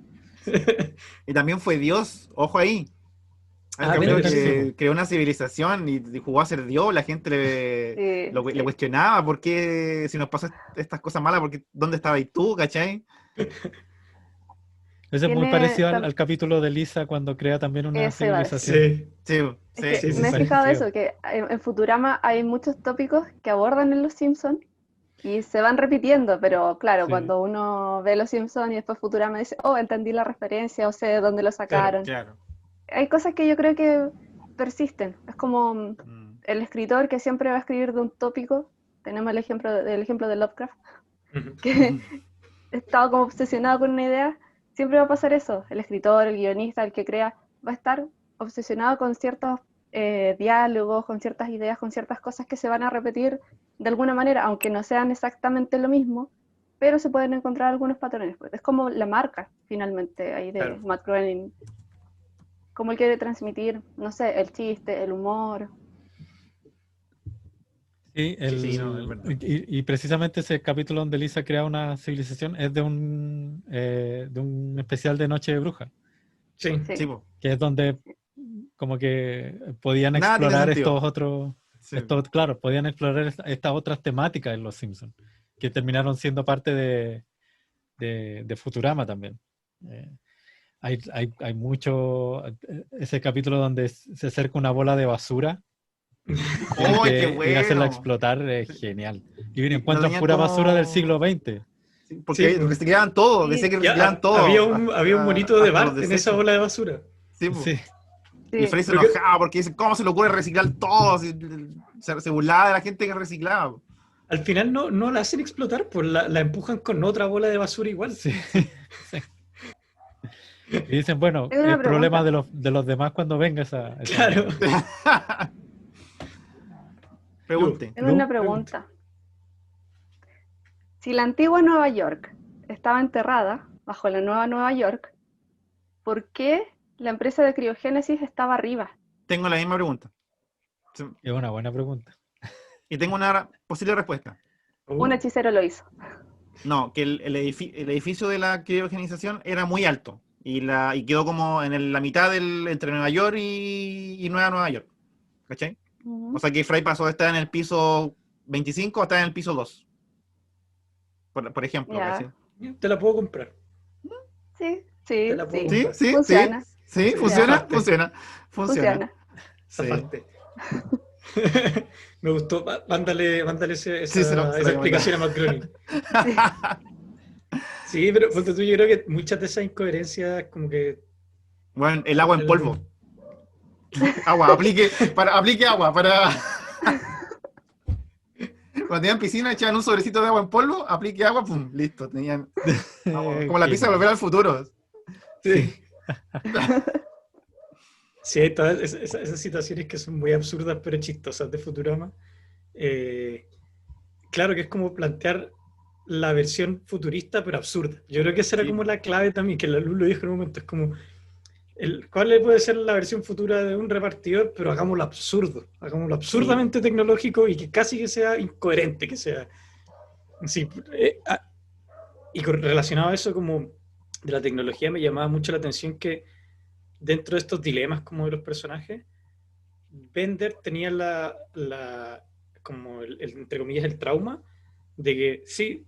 Y también fue Dios, ojo ahí. Creó una civilización y jugó a ser Dios. La gente le cuestionaba por qué, si nos pasan estas cosas malas, ¿dónde estabas tú, cachai? Ese es muy parecido al capítulo de Lisa cuando crea también una civilización. Sí. Me he fijado eso, que en Futurama hay muchos tópicos que abordan en Los Simpsons Y se van repitiendo, pero claro, Sí. cuando uno ve Los Simpsons y después Futurama dice, oh, entendí la referencia, o sé de dónde lo sacaron. Claro. Hay cosas que yo creo que persisten. Es como el escritor que siempre va a escribir de un tópico. Tenemos el ejemplo de Lovecraft, que estaba como obsesionado con una idea. Siempre va a pasar eso. El escritor, el guionista, el que crea, va a estar obsesionado con ciertos diálogos, con ciertas ideas, con ciertas cosas que se van a repetir de alguna manera, aunque no sean exactamente lo mismo, pero se pueden encontrar algunos patrones. Pues. Es como la marca, finalmente, ahí de Matt Groening. Como él quiere transmitir, no sé, el chiste, el humor. Sí, no, es verdad. y precisamente ese capítulo donde Lisa crea una civilización es de un especial de Noche de Bruja. Sí. Que es donde como que podían Nada tiene explorar sentido. estos otros... Sí. Claro, podían explorar estas otras temáticas en Los Simpsons, que terminaron siendo parte de Futurama también. Hay mucho... Ese capítulo donde se acerca una bola de basura. ¡Oh, qué Y hacerla bueno! explotar es genial. Y Lo encuentran tenían pura como- basura del siglo XX. Sí, porque Sí. reciclaban todo, Sí. decía que Ya, reciclaban todo. había un monito de hasta los Bart en esa desechos. bola de basura. Sí, po. Sí. Y Frey se Creo que- enojaba porque dice, ¿cómo se le ocurre reciclar todo? Se burlaba de la gente que reciclaba. Al final no la hacen explotar, pues la empujan con otra bola de basura igual. Sí. Sí. Y dicen, bueno, Tengo una el problema pregunta. de los demás cuando venga esa Claro. Pregunte. Tengo una pregunta. Si la antigua Nueva York estaba enterrada bajo la nueva Nueva York, ¿por qué la empresa de criogénesis estaba arriba? Tengo la misma pregunta. Sí. Es una buena pregunta. Y tengo una posible respuesta. Un hechicero lo hizo. No, que el edificio de la criogenización era muy alto y quedó como en la mitad entre Nueva York y Nueva York. ¿Cachai? O sea que Fry pasó de estar en el piso 25 a estar en el piso 2. Por ejemplo. Ya. ¿cachai? Te la puedo comprar. Sí, Te la puedo comprar. Sí, Funciona. sí, funciona, Zafaste. funciona. Sí. Zafaste. Me gustó. Mándale esa se lo explicación a Matt Groening. Sí, pero ponte tú, yo creo que muchas de esas incoherencias como que... Bueno, el agua en polvo. Agua, aplique agua para... Cuando tenían piscina echaban un sobrecito de agua en polvo, aplique agua, pum, listo, tenían agua. Como la pizza de Volver al Futuro. Sí. Sí, hay todas esas situaciones que son muy absurdas pero chistosas de Futurama. Claro que es como plantear la versión futurista pero absurda. Yo creo que esa era como la clave también, que la Luz lo dijo en un momento, es como ¿cuál puede ser la versión futura de un repartidor? Pero hagámoslo absurdo, hagámoslo absurdamente tecnológico y que casi que sea incoherente, que sea... Sí, relacionado a eso como de la tecnología me llamaba mucho la atención que dentro de estos dilemas como de los personajes, Bender tenía como entre comillas el trauma de que sí,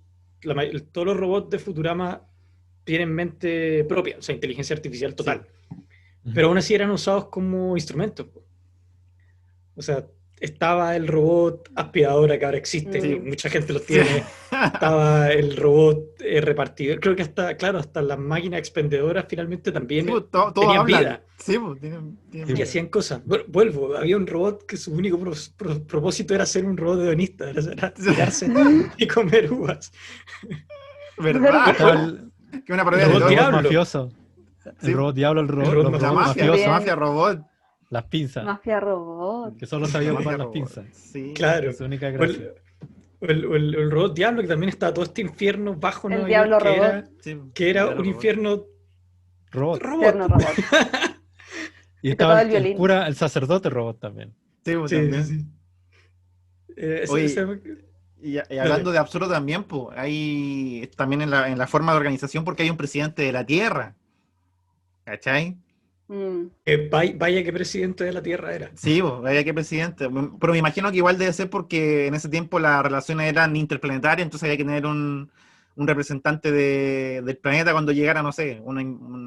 todos los robots de Futurama tienen mente propia, o sea, inteligencia artificial total, pero aún así eran usados como instrumentos. O sea, estaba el robot aspiradora que ahora existe, y mucha gente los tiene. Estaba el robot repartidor. Creo que hasta las máquinas expendedoras finalmente también tenían vida. Sí, tienen Y hacían cosas. Vuelvo, había un robot que su único propósito era ser un robot hedonista, era tirarse y comer uvas. ¿Verdad? Que una parodia El de robot todo. diablo. Mafioso. El robot diablo, el robot La mafioso. mafia robot. Las pinzas. Mafia robot. Que solo sabía ocupar las robot. pinzas. Sí. Claro. Es su única gracia. El robot diablo, que también estaba todo este infierno bajo El Nueva diablo York, robot. que era un infierno Robot. Infierno robot. Y tocaba estaba el el violín. cura, el sacerdote robot también. Sí, también. Oye, y hablando de absurdo también, pues, hay también en la forma de organización porque hay un presidente de la Tierra. ¿Cachai? Vaya que presidente de la Tierra era. Sí, vaya que presidente. Pero me imagino que igual debe ser porque en ese tiempo las relaciones eran interplanetarias, entonces había que tener un representante del planeta cuando llegara, no sé, una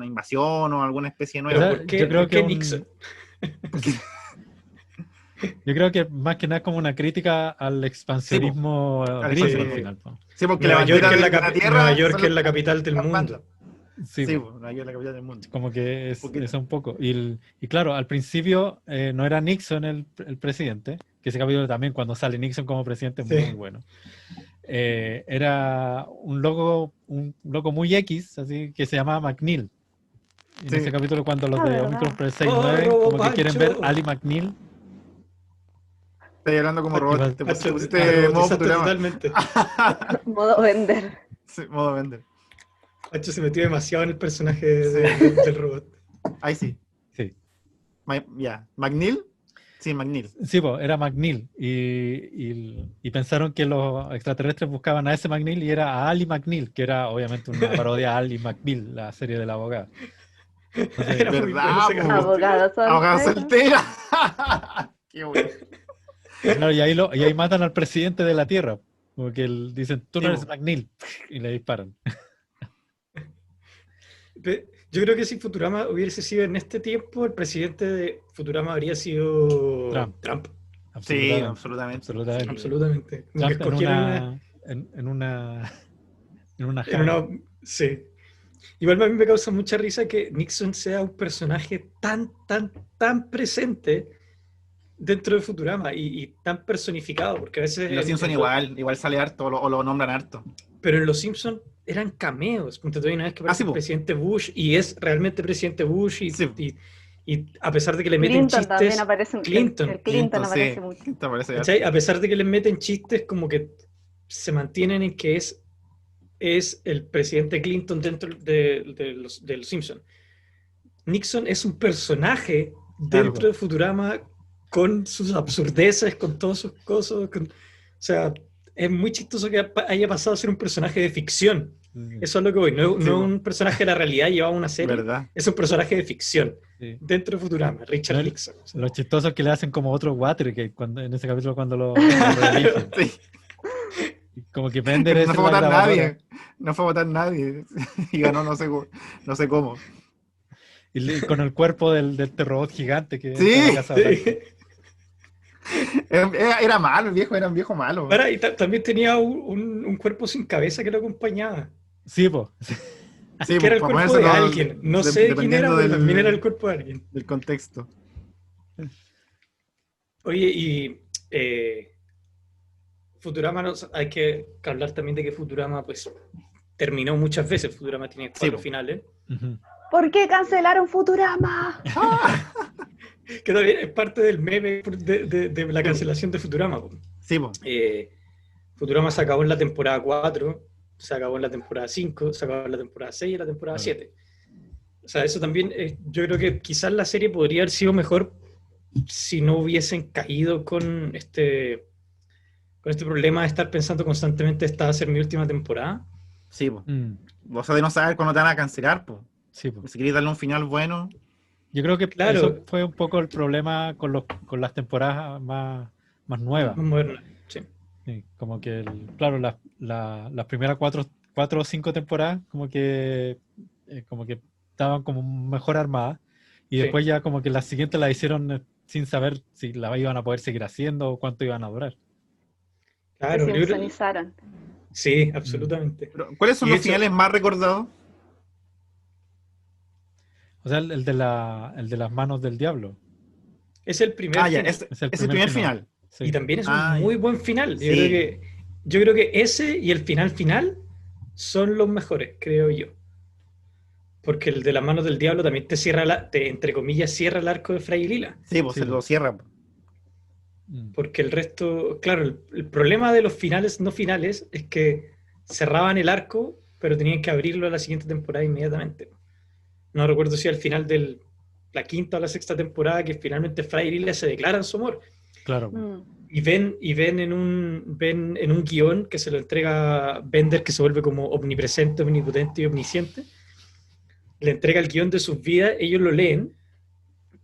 invasión o alguna especie nueva. Pero ¿por qué Yo creo que Nixon? Yo creo que más que nada es como una crítica al expansionismo gringo al final. Sí, porque Nueva York es la capital del mundo. Sí, Nueva York es la capital del mundo. Como que es un poco. Y claro, al principio no era Nixon el presidente, que ese capítulo también cuando sale Nixon como presidente es muy bueno. Era un loco muy X, así que se llamaba McNeil. En ese capítulo cuando los de Omicron Press 69 como que quieren ver Ali McNeil. Estoy hablando como robot, te pusiste modo Futurama. Totalmente. Modo vender. Sí, modo vender. Pacho se metió demasiado en el personaje del robot. Ahí sí. Sí. ¿McNeil? Sí, McNeil. Sí, pues, era McNeil. Y pensaron que los extraterrestres buscaban a ese McNeil y era a Ali McNeil, que era obviamente una parodia a Ali McBeal, la serie de la abogada. Entonces, ¿verdad? Abogada soltera. Qué bueno. Claro, y ahí matan al presidente de la Tierra. Como que dicen, tú no eres McNeil. Y le disparan. Yo creo que si Futurama hubiese sido en este tiempo, el presidente de Futurama habría sido Trump. Sí, absolutamente. Trump en una sí. Igual a mí me causa mucha risa que Nixon sea un personaje tan presente dentro de Futurama y tan personificado, porque a veces... Los Simpsons igual sale harto o lo nombran harto. Pero en Los Simpsons eran cameos. Todavía una vez que aparece el presidente Bush y es realmente presidente Bush y a pesar de que le meten Clinton chistes... También aparece, Clinton aparece mucho. A pesar de que le meten chistes, como que se mantienen en que es el presidente Clinton dentro de los Simpsons. Nixon es un personaje dentro de Futurama con sus absurdeces, con todos sus cosas. O sea, es muy chistoso que haya pasado a ser un personaje de ficción. Eso es lo que voy. No un personaje de la realidad llevado a una serie. ¿Verdad? Es un personaje de ficción dentro de Futurama, Richard Nixon. Lo chistoso es que le hacen como otro Watergate en ese capítulo cuando lo reeligen. Como que Bender no fue a votar nadie. No fue a votar nadie. Y ganó no sé cómo. Y con el cuerpo del robot gigante que era malo, el viejo era un viejo malo. Y también tenía un cuerpo sin cabeza que lo acompañaba. Sí, pues. Sí, que era el cuerpo de alguien. No sé quién era, pero también era el cuerpo de alguien. Del contexto. Oye, y Futurama, hay que hablar también de que Futurama pues terminó muchas veces. Futurama tiene 4 finales. ¿Por qué cancelaron Futurama? Que también es parte del meme de la cancelación de Futurama. Sí, Futurama se acabó en la temporada 4, se acabó en la temporada 5, se acabó en la temporada 6 y en la temporada 7. O sea, eso también, yo creo que quizás la serie podría haber sido mejor si no hubiesen caído con este problema de estar pensando constantemente, esta va a ser mi última temporada. Sí, o sea, de no saber cuándo te van a cancelar, pues. Sí, si queréis darle un final bueno. Yo creo que eso fue un poco el problema con las temporadas más nuevas. Más modernas, sí. Sí, como que, las primeras 4 o 5 temporadas como que estaban como mejor armadas y después ya como que las siguientes las hicieron sin saber si la iban a poder seguir haciendo o cuánto iban a durar. Claro, se sincronizaron. Sí, absolutamente. Pero, ¿cuáles son los finales más recordados? O sea, el de las manos del diablo. Es el primer final. Es el primer final. Sí. Y también es un muy buen final. Yo creo que ese y el final son los mejores, creo yo. Porque el de las manos del diablo también entre comillas, cierra el arco de Fray y Lila. Sí, pues se lo cierra. Porque el resto, claro, el problema de los finales no finales es que cerraban el arco, pero tenían que abrirlo a la siguiente temporada inmediatamente. No recuerdo si al final de la 5ª o la 6ª temporada que finalmente Fray y Lila se declaran su amor. Claro. Y ven en un guión que se lo entrega Bender, que se vuelve como omnipresente, omnipotente y omnisciente. Le entrega el guión de sus vidas, ellos lo leen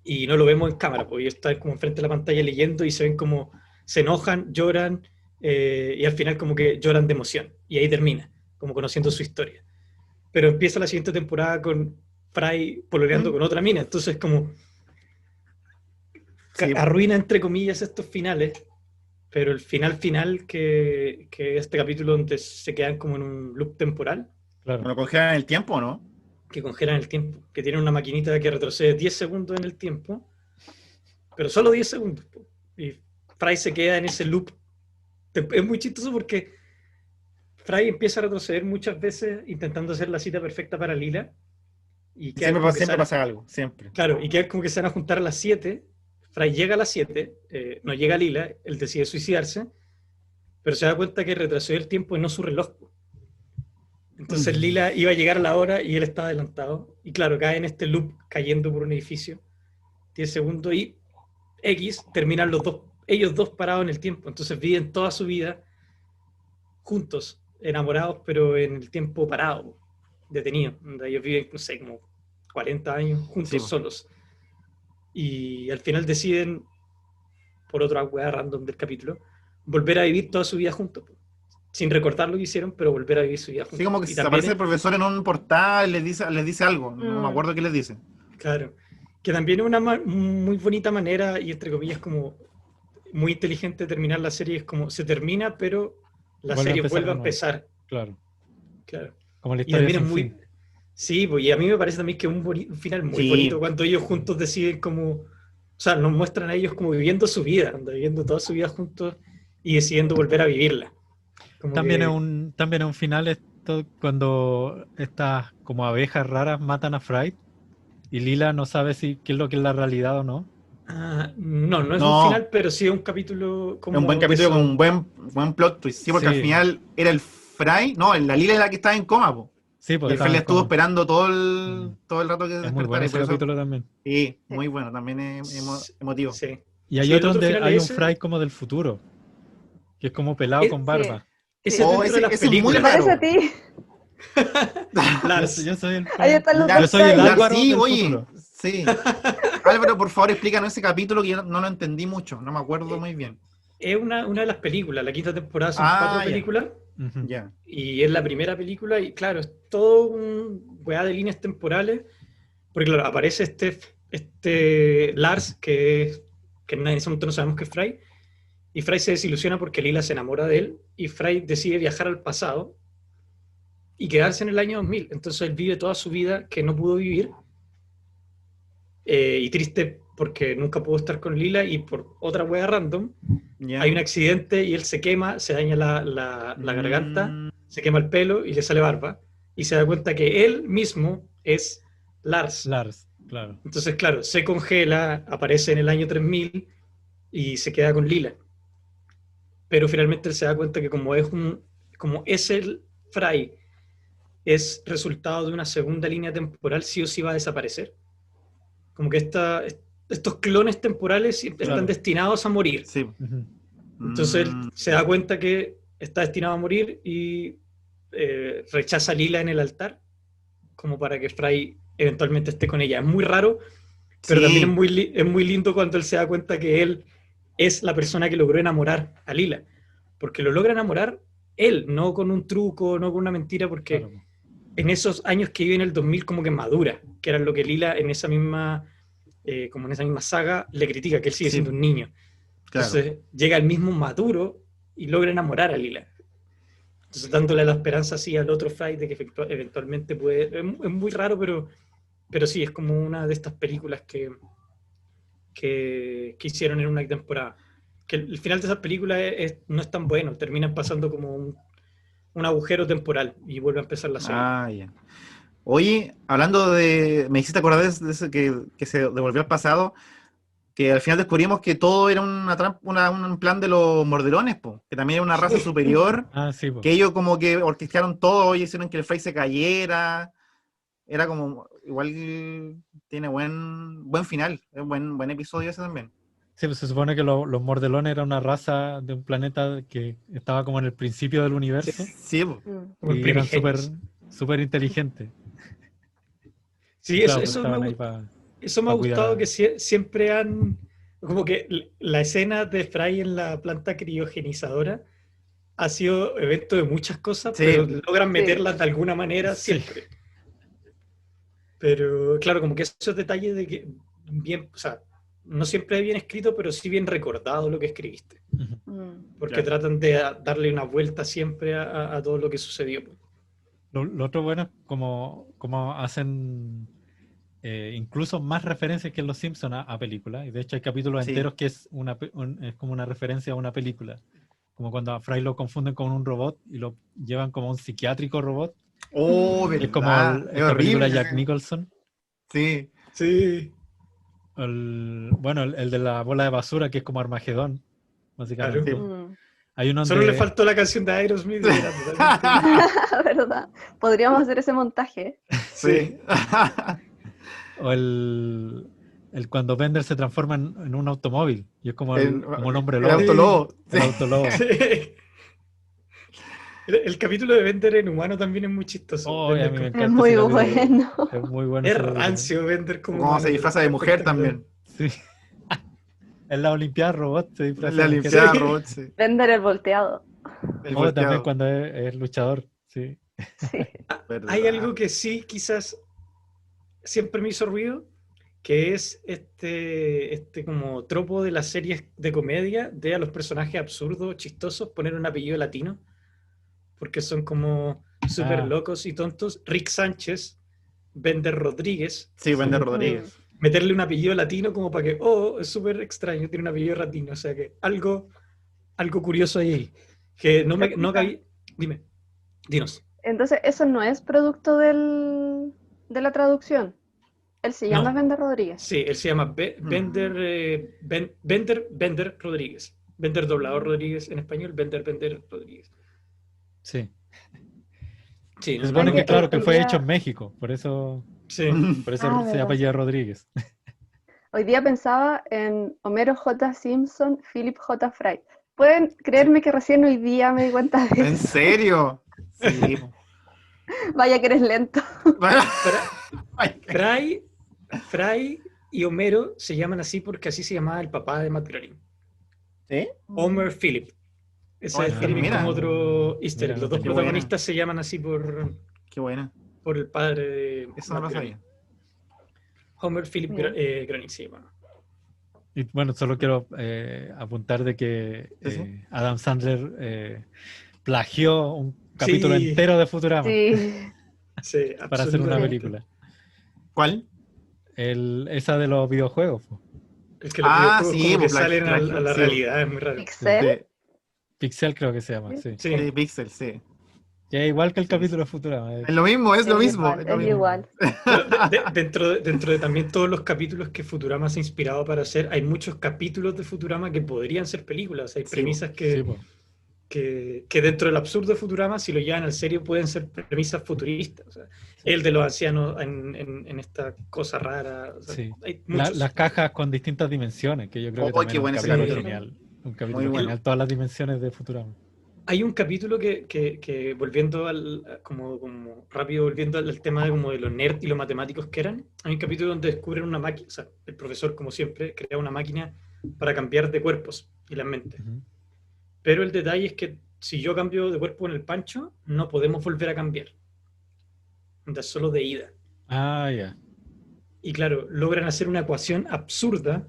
y no lo vemos en cámara, porque ellos están como enfrente de la pantalla leyendo y se ven como se enojan, lloran y al final como que lloran de emoción. Y ahí termina, como conociendo su historia. Pero empieza la siguiente temporada con Fry pololeando con otra mina, entonces como arruina, entre comillas, estos finales, pero el final que este capítulo donde se quedan como en un loop temporal. Claro. ¿Lo congelan el tiempo o no? Que congelan el tiempo, que tiene una maquinita que retrocede 10 segundos en el tiempo, pero solo 10 segundos. Y Fry se queda en ese loop. Es muy chistoso porque Fry empieza a retroceder muchas veces intentando hacer la cita perfecta para Lila. Y siempre pasa algo, siempre. Claro, y queda como que se van a juntar a las 7. Fry llega a las 7, no llega Lila, él decide suicidarse, pero se da cuenta que retrocedió el tiempo y no su reloj. Entonces Lila iba a llegar a la hora y él estaba adelantado. Y claro, cae en este loop cayendo por un edificio. 10 segundos y terminan ellos dos parados en el tiempo. Entonces viven toda su vida juntos, enamorados, pero en el tiempo parado, detenidos. Ellos viven, no sé, como 40 años juntos, solos. Y al final deciden, por otra hueá random del capítulo, volver a vivir toda su vida juntos. Sin recordar lo que hicieron, pero volver a vivir su vida juntos. Sí, como que aparece el profesor en un portal, les dice algo, no me acuerdo qué les dice. Claro, que también es una muy bonita manera, y entre comillas como muy inteligente de terminar la serie, es como se termina, pero la serie vuelve a empezar. Claro. Como la historia sin fin. Sí, pues, y a mí me parece también que es un final muy bonito cuando ellos juntos deciden como, o sea, nos muestran a ellos como viviendo su vida, viviendo toda su vida juntos y decidiendo volver a vivirla. También es un final esto cuando estas como abejas raras matan a Fry y Lila no sabe qué es lo que es la realidad o no. No es un final, pero sí es un capítulo como... Es un buen capítulo con un buen plot twist. Sí, porque al final era el Fry, la Lila es la que estaba en coma, po. Sí, porque el Fry estuvo esperando todo el rato que se despertara. Es muy bueno ese capítulo también. Sí, muy bueno, también es emotivo. Sí. Y hay otro donde hay un Fry como del futuro, que es como pelado con barba. Ese es muy raro. ¿Te parece a ti? Lars. Yo soy el Yo soy el Álvaro sí, del oye, futuro. Sí. Álvaro, por favor, explícanos ese capítulo que yo no lo entendí mucho, no me acuerdo muy bien. Es una de las películas, la quinta temporada son 4 películas. Ya. Y es la primera película y claro, es todo un weá de líneas temporales, porque claro, aparece este Lars que en ese momento no sabemos que es Fry, y Fry se desilusiona porque Lila se enamora de él, y Fry decide viajar al pasado y quedarse en el año 2000. Entonces él vive toda su vida que no pudo vivir, y triste porque nunca pudo estar con Lila, y por otra wea random, hay un accidente y él se quema, se daña la garganta, se quema el pelo y le sale barba, y se da cuenta que él mismo es Lars. Claro. Entonces, claro, se congela, aparece en el año 3000 y se queda con Lila. Pero finalmente él se da cuenta que como es el Fry, es resultado de una segunda línea temporal, sí o sí va a desaparecer. Como que estos clones temporales están destinados a morir. Sí. Entonces él se da cuenta que está destinado a morir y rechaza a Lila en el altar, como para que Fry eventualmente esté con ella. Es muy raro, pero también es muy lindo cuando él se da cuenta que él es la persona que logró enamorar a Lila, porque lo logra enamorar él, no con un truco, no con una mentira, porque en esos años que vive en el 2000 como que madura, que era lo que Lila en esa misma saga le critica, que él sigue siendo un niño. Claro. Entonces llega el mismo maduro y logra enamorar a Lila. Entonces dándole la esperanza así al otro Fry de que eventualmente puede... Es muy raro, pero sí, es como una de estas películas que hicieron en una temporada. Que el final de esas películas no es tan bueno, terminan pasando como un agujero temporal y vuelve a empezar la serie. Ya. Oye, hablando me hiciste acordar de eso que se devolvió al pasado, que al final descubrimos que todo era un plan de los mordelones, que también era una raza superior, que ellos como que orquestaron todo y hicieron que el Fry se cayera. Era como, igual tiene buen final, es buen episodio ese también. Sí, pues se supone que los mordelones era una raza de un planeta que estaba como en el principio del universo. Sí, y eran súper inteligentes. Sí, claro, eso me ha gustado, que siempre han... Como que la escena de Fry en la planta criogenizadora ha sido evento de muchas cosas, pero logran meterlas de alguna manera siempre. Pero claro, como que esos detalles de que bien, o sea, no siempre bien escrito, pero sí bien recordado lo que escribiste. Porque Claro. tratan de darle una vuelta siempre a todo lo que sucedió. Lo otro bueno es como hacen incluso más referencias que en Los Simpsons a películas. Y de hecho hay capítulos Sí. enteros que es como una referencia a una película. Como cuando a Fry lo confunden con un robot y lo llevan como un psiquiátrico robot. Oh, Es como verdad. Es esta película horrible. Jack Nicholson. Sí. Sí. Bueno, el de la bola de basura, que es como Armagedón, básicamente. Claro. Hay uno Solo donde... le faltó la canción de Aerosmith. Era totalmente... ¿Verdad? Podríamos hacer ese montaje. Sí. O el cuando Bender se transforma en un automóvil. Y es como el hombre El lobo. autolobo. El autolobo. Sí. El capítulo de Bender en humano también es muy chistoso. Oh, a mí me encanta Es muy ese capítulo. bueno. Es muy bueno. Es ese capítulo. rancio Bender como Como humano, se disfraza de mujer también. Sí. En la Olimpiada Robot se disfraza La de mujer. limpiada Sí. robot, sí. Vender el volteado. El O también volteado. cuando es luchador. Sí. Sí. Verdad. Hay algo que sí quizás siempre me hizo ruido, que es este como tropo de las series de comedia de a los personajes absurdos, chistosos, poner un apellido latino, porque son como súper locos y tontos. Rick Sánchez, Bender Rodríguez, Sí, Bender Rodríguez. meterle un apellido latino como para que, oh, es súper extraño, tiene un apellido latino, o sea que algo curioso ahí, que no cabía. Dime, dinos. Entonces, eso no es producto de la traducción. Él se llama No. Bender Rodríguez. Sí, él se llama Bender Rodríguez. Bender doblador Rodríguez en español, Bender Rodríguez. Sí. Sí, Se supone no, que claro, que fue hoy día- hecho en México. Por eso sí. se verdad. apellida Rodríguez. Hoy día pensaba en Homero J. Simpson, Philip J. Fry. ¿Pueden creerme que recién hoy día me di cuenta de ¿En eso? serio? Sí. Vaya que eres lento. Fry y Homero se llaman así porque así se llamaba el papá de Matt Groening. ¿Sí? Homer Philip. Ese tiene mira. como otro easter egg. Mira, Los dos qué protagonistas se llaman así por Qué buena. el padre de Eso no Matt lo Groening. sabía. Homer Philip Bien. Groening se llama. Y bueno, solo quiero apuntar de que Sí. Adam Sandler plagió un capítulo Sí. entero de Futurama Sí. Sí, para hacer una absolutamente. película. ¿Cuál? Esa de los videojuegos. Es que los Ah, videojuegos sí, como que pues, salen a plagio, la sí. realidad, es muy raro. Pixel. Sí, Pixel creo que se llama, sí. Sí. sí, Pixel, sí. Que es igual que el Sí, capítulo de Futurama. Es lo mismo, es lo mismo. Igual, Es lo es mismo. igual. Pero dentro de también todos los capítulos que Futurama se ha inspirado para hacer, hay muchos capítulos de Futurama que podrían ser películas. Hay Sí, premisas Sí, po. que dentro del absurdo de Futurama, si lo llevan al serio, pueden ser premisas futuristas. O sea, el de los ancianos en esta cosa rara. O sea, Sí. hay muchos. Las cajas con distintas dimensiones, que yo creo que Oh, también qué es un bueno ese capítulo capítulo. genial. Un capítulo Muy bueno. genial, todas las dimensiones de Futurama. Hay un capítulo que volviendo como rápido, volviendo al tema de como de lo nerd y lo matemáticos que eran, hay un capítulo donde descubren una máquina, o sea, el profesor, como siempre, crea una máquina para cambiar de cuerpos y las mentes. Ujú. Pero el detalle es que si yo cambio de cuerpo en el Pancho, no podemos volver a cambiar. Es solo de ida. Ah, ya. Y claro, logran hacer una ecuación absurda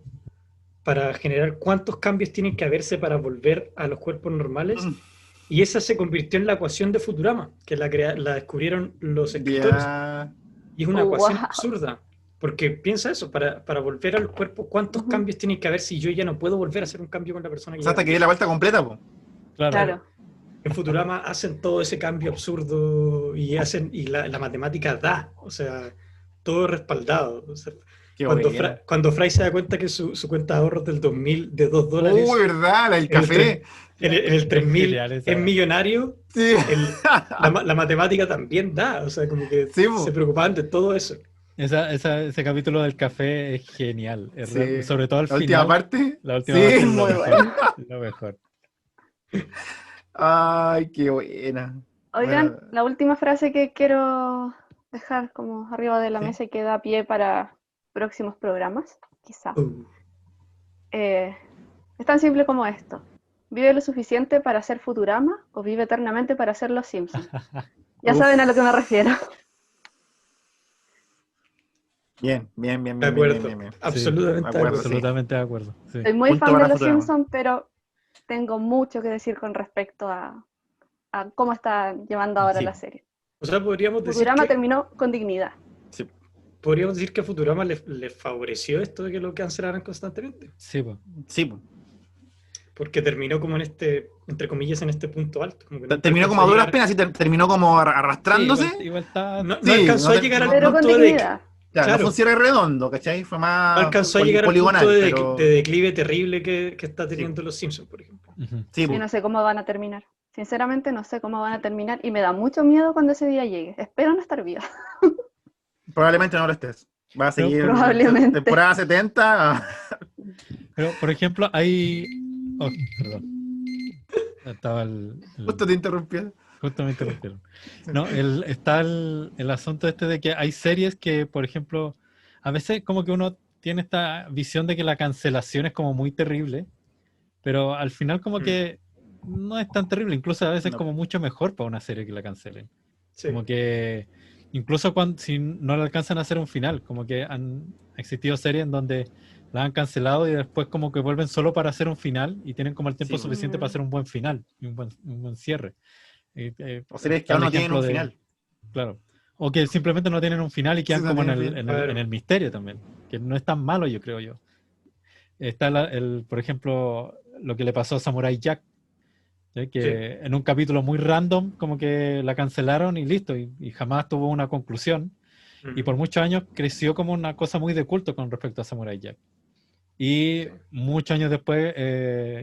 para generar cuántos cambios tienen que haberse para volver a los cuerpos normales. Y esa se convirtió en la ecuación de Futurama, que la descubrieron los escritores. Ya. Y es una ecuación Wow. absurda. Porque piensa eso, para volver al cuerpo, ¿cuántos cambios tienen que haber si yo ya no puedo volver a hacer un cambio con la persona que O sea, hasta ya que dé la vuelta completa, po. Claro. En Futurama hacen todo ese cambio absurdo y la matemática da, o sea, todo respaldado. O sea, Qué cuando, bueno. cuando Fry se da cuenta que su cuenta de ahorros del 2000 de $2 Uy, ¿verdad? El café. en el 3000 Genial esa. es millonario, Sí. la matemática también da, o sea, como que Sí, po. se preocupaban de todo eso. Ese capítulo del café es genial. Sí. Sobre todo al La final. última parte. La última Sí, parte es lo muy mejor. buena. Lo mejor. Ay, qué buena. Oigan, Bueno, la última frase que quiero dejar como arriba de la Sí. mesa y que da pie para próximos programas, quizá. Es tan simple como esto. Vive lo suficiente para ser Futurama o vive eternamente para ser Los Simpsons. Ya Uf. saben a lo que me refiero. Bien. De acuerdo. Bien. Absolutamente de acuerdo. Sí. Soy muy Punto fan de para Los Futurama. Simpsons, pero tengo mucho que decir con respecto a cómo está llevando ahora Sí. la serie. O sea, Futurama terminó con dignidad. Sí. Podríamos decir que a Futurama le favoreció esto de que lo cancelaran constantemente. Sí, pues. Sí, pues. Porque terminó como en este, entre comillas, en este punto alto. Como que nunca Terminó como a alcanzó duras llegar- penas y terminó como arrastrándose. Sí, igual está. No Sí, alcanzó no a llegar al Pero con punto de dignidad. Claro, no claro. fue un cierre redondo, ¿cachai? Fue No más alcanzó a llegar al poligonal, punto pero... de declive terrible que está teniendo los Simpsons, por ejemplo. Ujú. Sí, Y pues. no sé cómo van a terminar. Sinceramente no sé cómo van a terminar y me da mucho miedo cuando ese día llegue. Espero no estar viva. Probablemente no lo estés. Va a Pero seguir probablemente. temporada 70. Pero, por ejemplo, hay. Oh, perdón. Estaba Justo te interrumpí. Justo me interrumpieron. No, está el asunto este de que hay series que, por ejemplo, a veces como que uno tiene esta visión de que la cancelación es como muy terrible, pero al final como que no es tan terrible, incluso a veces No. como mucho mejor para una serie que la cancelen. Sí. Como que incluso si no le alcanzan a hacer un final, como que han existido series en donde la han cancelado y después como que vuelven solo para hacer un final y tienen como el tiempo Sí. suficiente para hacer un buen final y un buen cierre. O series que está el aún no tienen ejemplo un final. Claro. O que simplemente no tienen un final y quedan Sí, no como en tienen el, final. en el- Claro. en el misterio también, que no es tan malo, yo creo yo. Está por ejemplo, lo que le pasó a Samurai Jack, ¿sí? Que Sí. en un capítulo muy random como que la cancelaron y listo, y jamás tuvo una conclusión. Y por muchos años creció como una cosa muy de culto con respecto a Samurai Jack. Y muchos años después,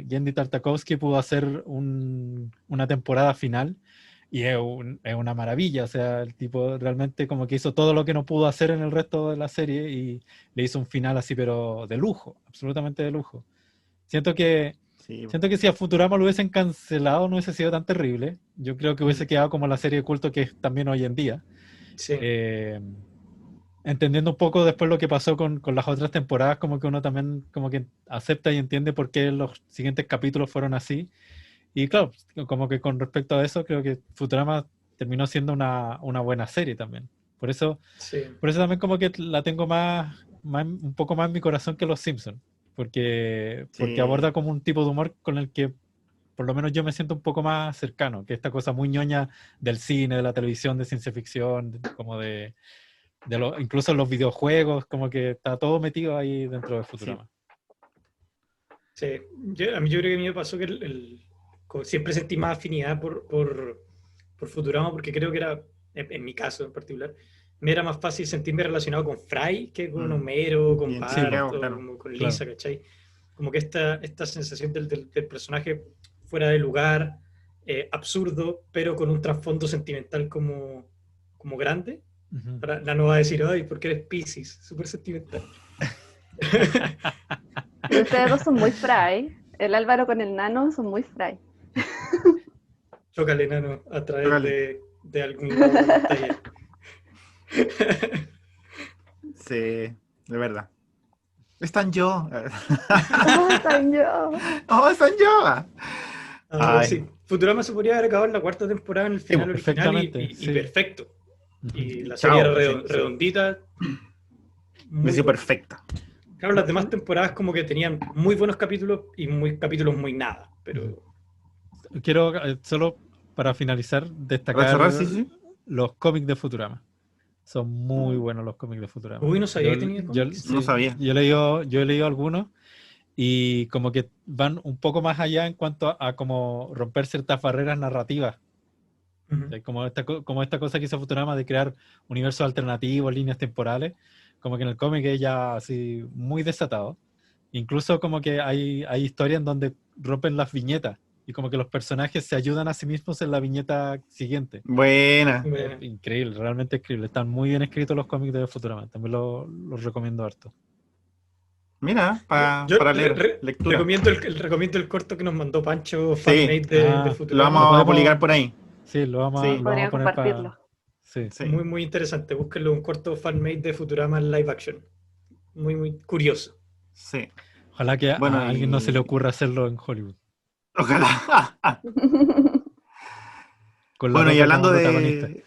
Genndy Tartakovsky pudo hacer una temporada final y es una maravilla. O sea, el tipo realmente como que hizo todo lo que no pudo hacer en el resto de la serie y le hizo un final así, pero de lujo, absolutamente de lujo. Siento que Sí. si a Futurama lo hubiesen cancelado no hubiese sido tan terrible. Yo creo que hubiese quedado como la serie de culto que es también hoy en día. Sí. Entendiendo un poco después lo que pasó con las otras temporadas, como que uno también como que acepta y entiende por qué los siguientes capítulos fueron así. Y claro, como que con respecto a eso, creo que Futurama terminó siendo una buena serie también. Por eso Sí. también como que la tengo un poco más en mi corazón que Los Simpsons. Porque aborda como un tipo de humor con el que por lo menos yo me siento un poco más cercano, que esta cosa muy ñoña del cine, de la televisión, de ciencia ficción, como incluso en los videojuegos, como que está todo metido ahí dentro de Futurama. Sí. A mí yo creo que a mí me pasó que siempre sentí más afinidad por Futurama, porque creo que era, en mi caso en particular, me era más fácil sentirme relacionado con Fry que con Homero, con Bart, sí, claro. como con Lisa, ¿cachai? Como que esta sensación del personaje fuera de lugar, absurdo, pero con un trasfondo sentimental como grande. Uh-huh. La no va a decir, ay, porque eres Piscis, súper sentimental. Pero ustedes dos son muy Fry. El Álvaro con el Nano son muy Fry. Chócale, Nano, a través de algún taller. Sí, de verdad. Están yo. ¡Oh, están yo! ¡Oh, están yo! Sí. Futurama se podría haber acabado en la cuarta temporada en el final original y sí. perfecto. Uh-huh. Y la serie era sí. redondita. Me hizo perfecta. Claro, las demás temporadas como que tenían muy buenos capítulos y capítulos muy nada, pero... Quiero, solo para finalizar, destacar los cómics de Futurama. Son muy buenos los cómics de Futurama. Uy, no sabía que tenía cómics. No sabía. Yo he leído algunos y como que van un poco más allá en cuanto a como romper ciertas barreras narrativas. Uh-huh. Como esta cosa que hizo Futurama de crear universos alternativos, líneas temporales, como que en el cómic es ya así muy desatado. Incluso como que hay historias en donde rompen las viñetas y como que los personajes se ayudan a sí mismos en la viñeta siguiente. Buena. Increíble, realmente increíble. Están muy bien escritos los cómics de Futurama. También los recomiendo harto. Mira, para leer lectura. Recomiendo el corto que nos mandó Pancho, fanmade de Futurama. Lo vamos a publicar por ahí. Sí, lo vamos a poner compartirlo. Sí. Muy, muy interesante. Búsquenlo, un corto fanmade de Futurama en live action. Muy, muy curioso. Sí. Ojalá que a alguien no se le ocurra hacerlo en Hollywood. Ojalá. Con la Roca y hablando de...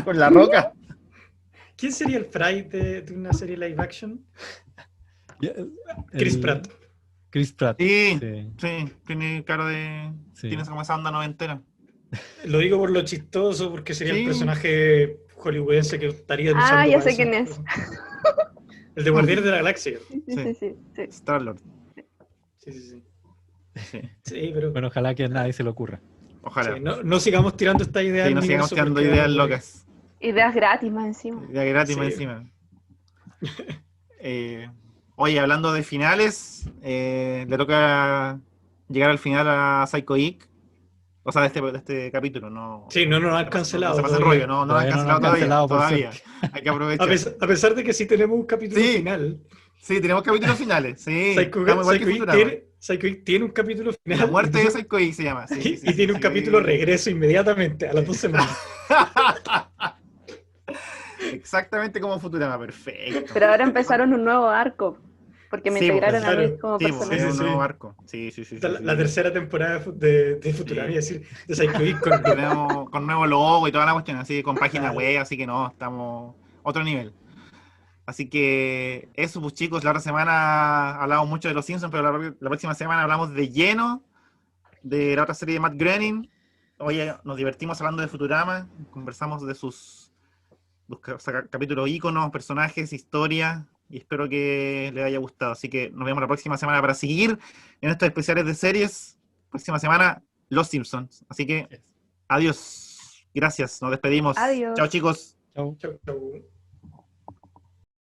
con La Roca. ¿Quién sería el Fry de una serie live action? Chris Pratt. Chris Pratt. Sí, tiene cara de... Sí. Tiene como esa onda noventera. Lo digo por lo chistoso, porque sería Sí. el personaje hollywoodense que estaría Ah, ya para sé eso. quién es. El de Guardianes de la Galaxia. Sí. Star-Lord. Sí. Sí. Sí, pero Bueno, ojalá que a nadie se le ocurra. Ojalá. sí, no sigamos tirando esta idea. Sí, no sigamos tirando ideas locas. Ideas gratis más encima. Ideas gratis más Sí. encima. Oye, hablando de finales, le toca llegar al final a Psycho Geek. O sea, de este capítulo, no. Sí, no nos han cancelado. No se pasen todavía. rollo, no nos Todavía han no nos han cancelado cancelado, por todavía. suerte. Hay que aprovechar. A pesar de que sí tenemos un capítulo Sí. final. Sí, tenemos capítulos finales. Sí, Psycho estamos igual que Geek Futurama. tiene un capítulo final. La muerte de Psycho Geek se llama. Sí, y tiene un capítulo regreso inmediatamente, a las 2 semanas. Exactamente como Futurama, perfecto. Pero ahora empezaron un nuevo arco. Porque me Sí, integraron pues, a mí claro. como Sí, pues, personaje. es un Sí. nuevo arco. Sí. La tercera temporada de Futurama, es decir, de Psycho Geek Con nuevo logo y toda la cuestión, así con página Claro. web, así que no, estamos otro nivel. Así que eso, pues chicos, la otra semana hablamos mucho de los Simpsons, pero la próxima semana hablamos de lleno de la otra serie de Matt Groening. Oye, nos divertimos hablando de Futurama, conversamos de sus capítulos íconos, personajes, historia, y espero que les haya gustado. Así que nos vemos la próxima semana para seguir en estos especiales de series. Próxima semana, Los Simpsons. Así que, adiós. Gracias, nos despedimos. Adiós. Chao, chicos. Chau. Chau.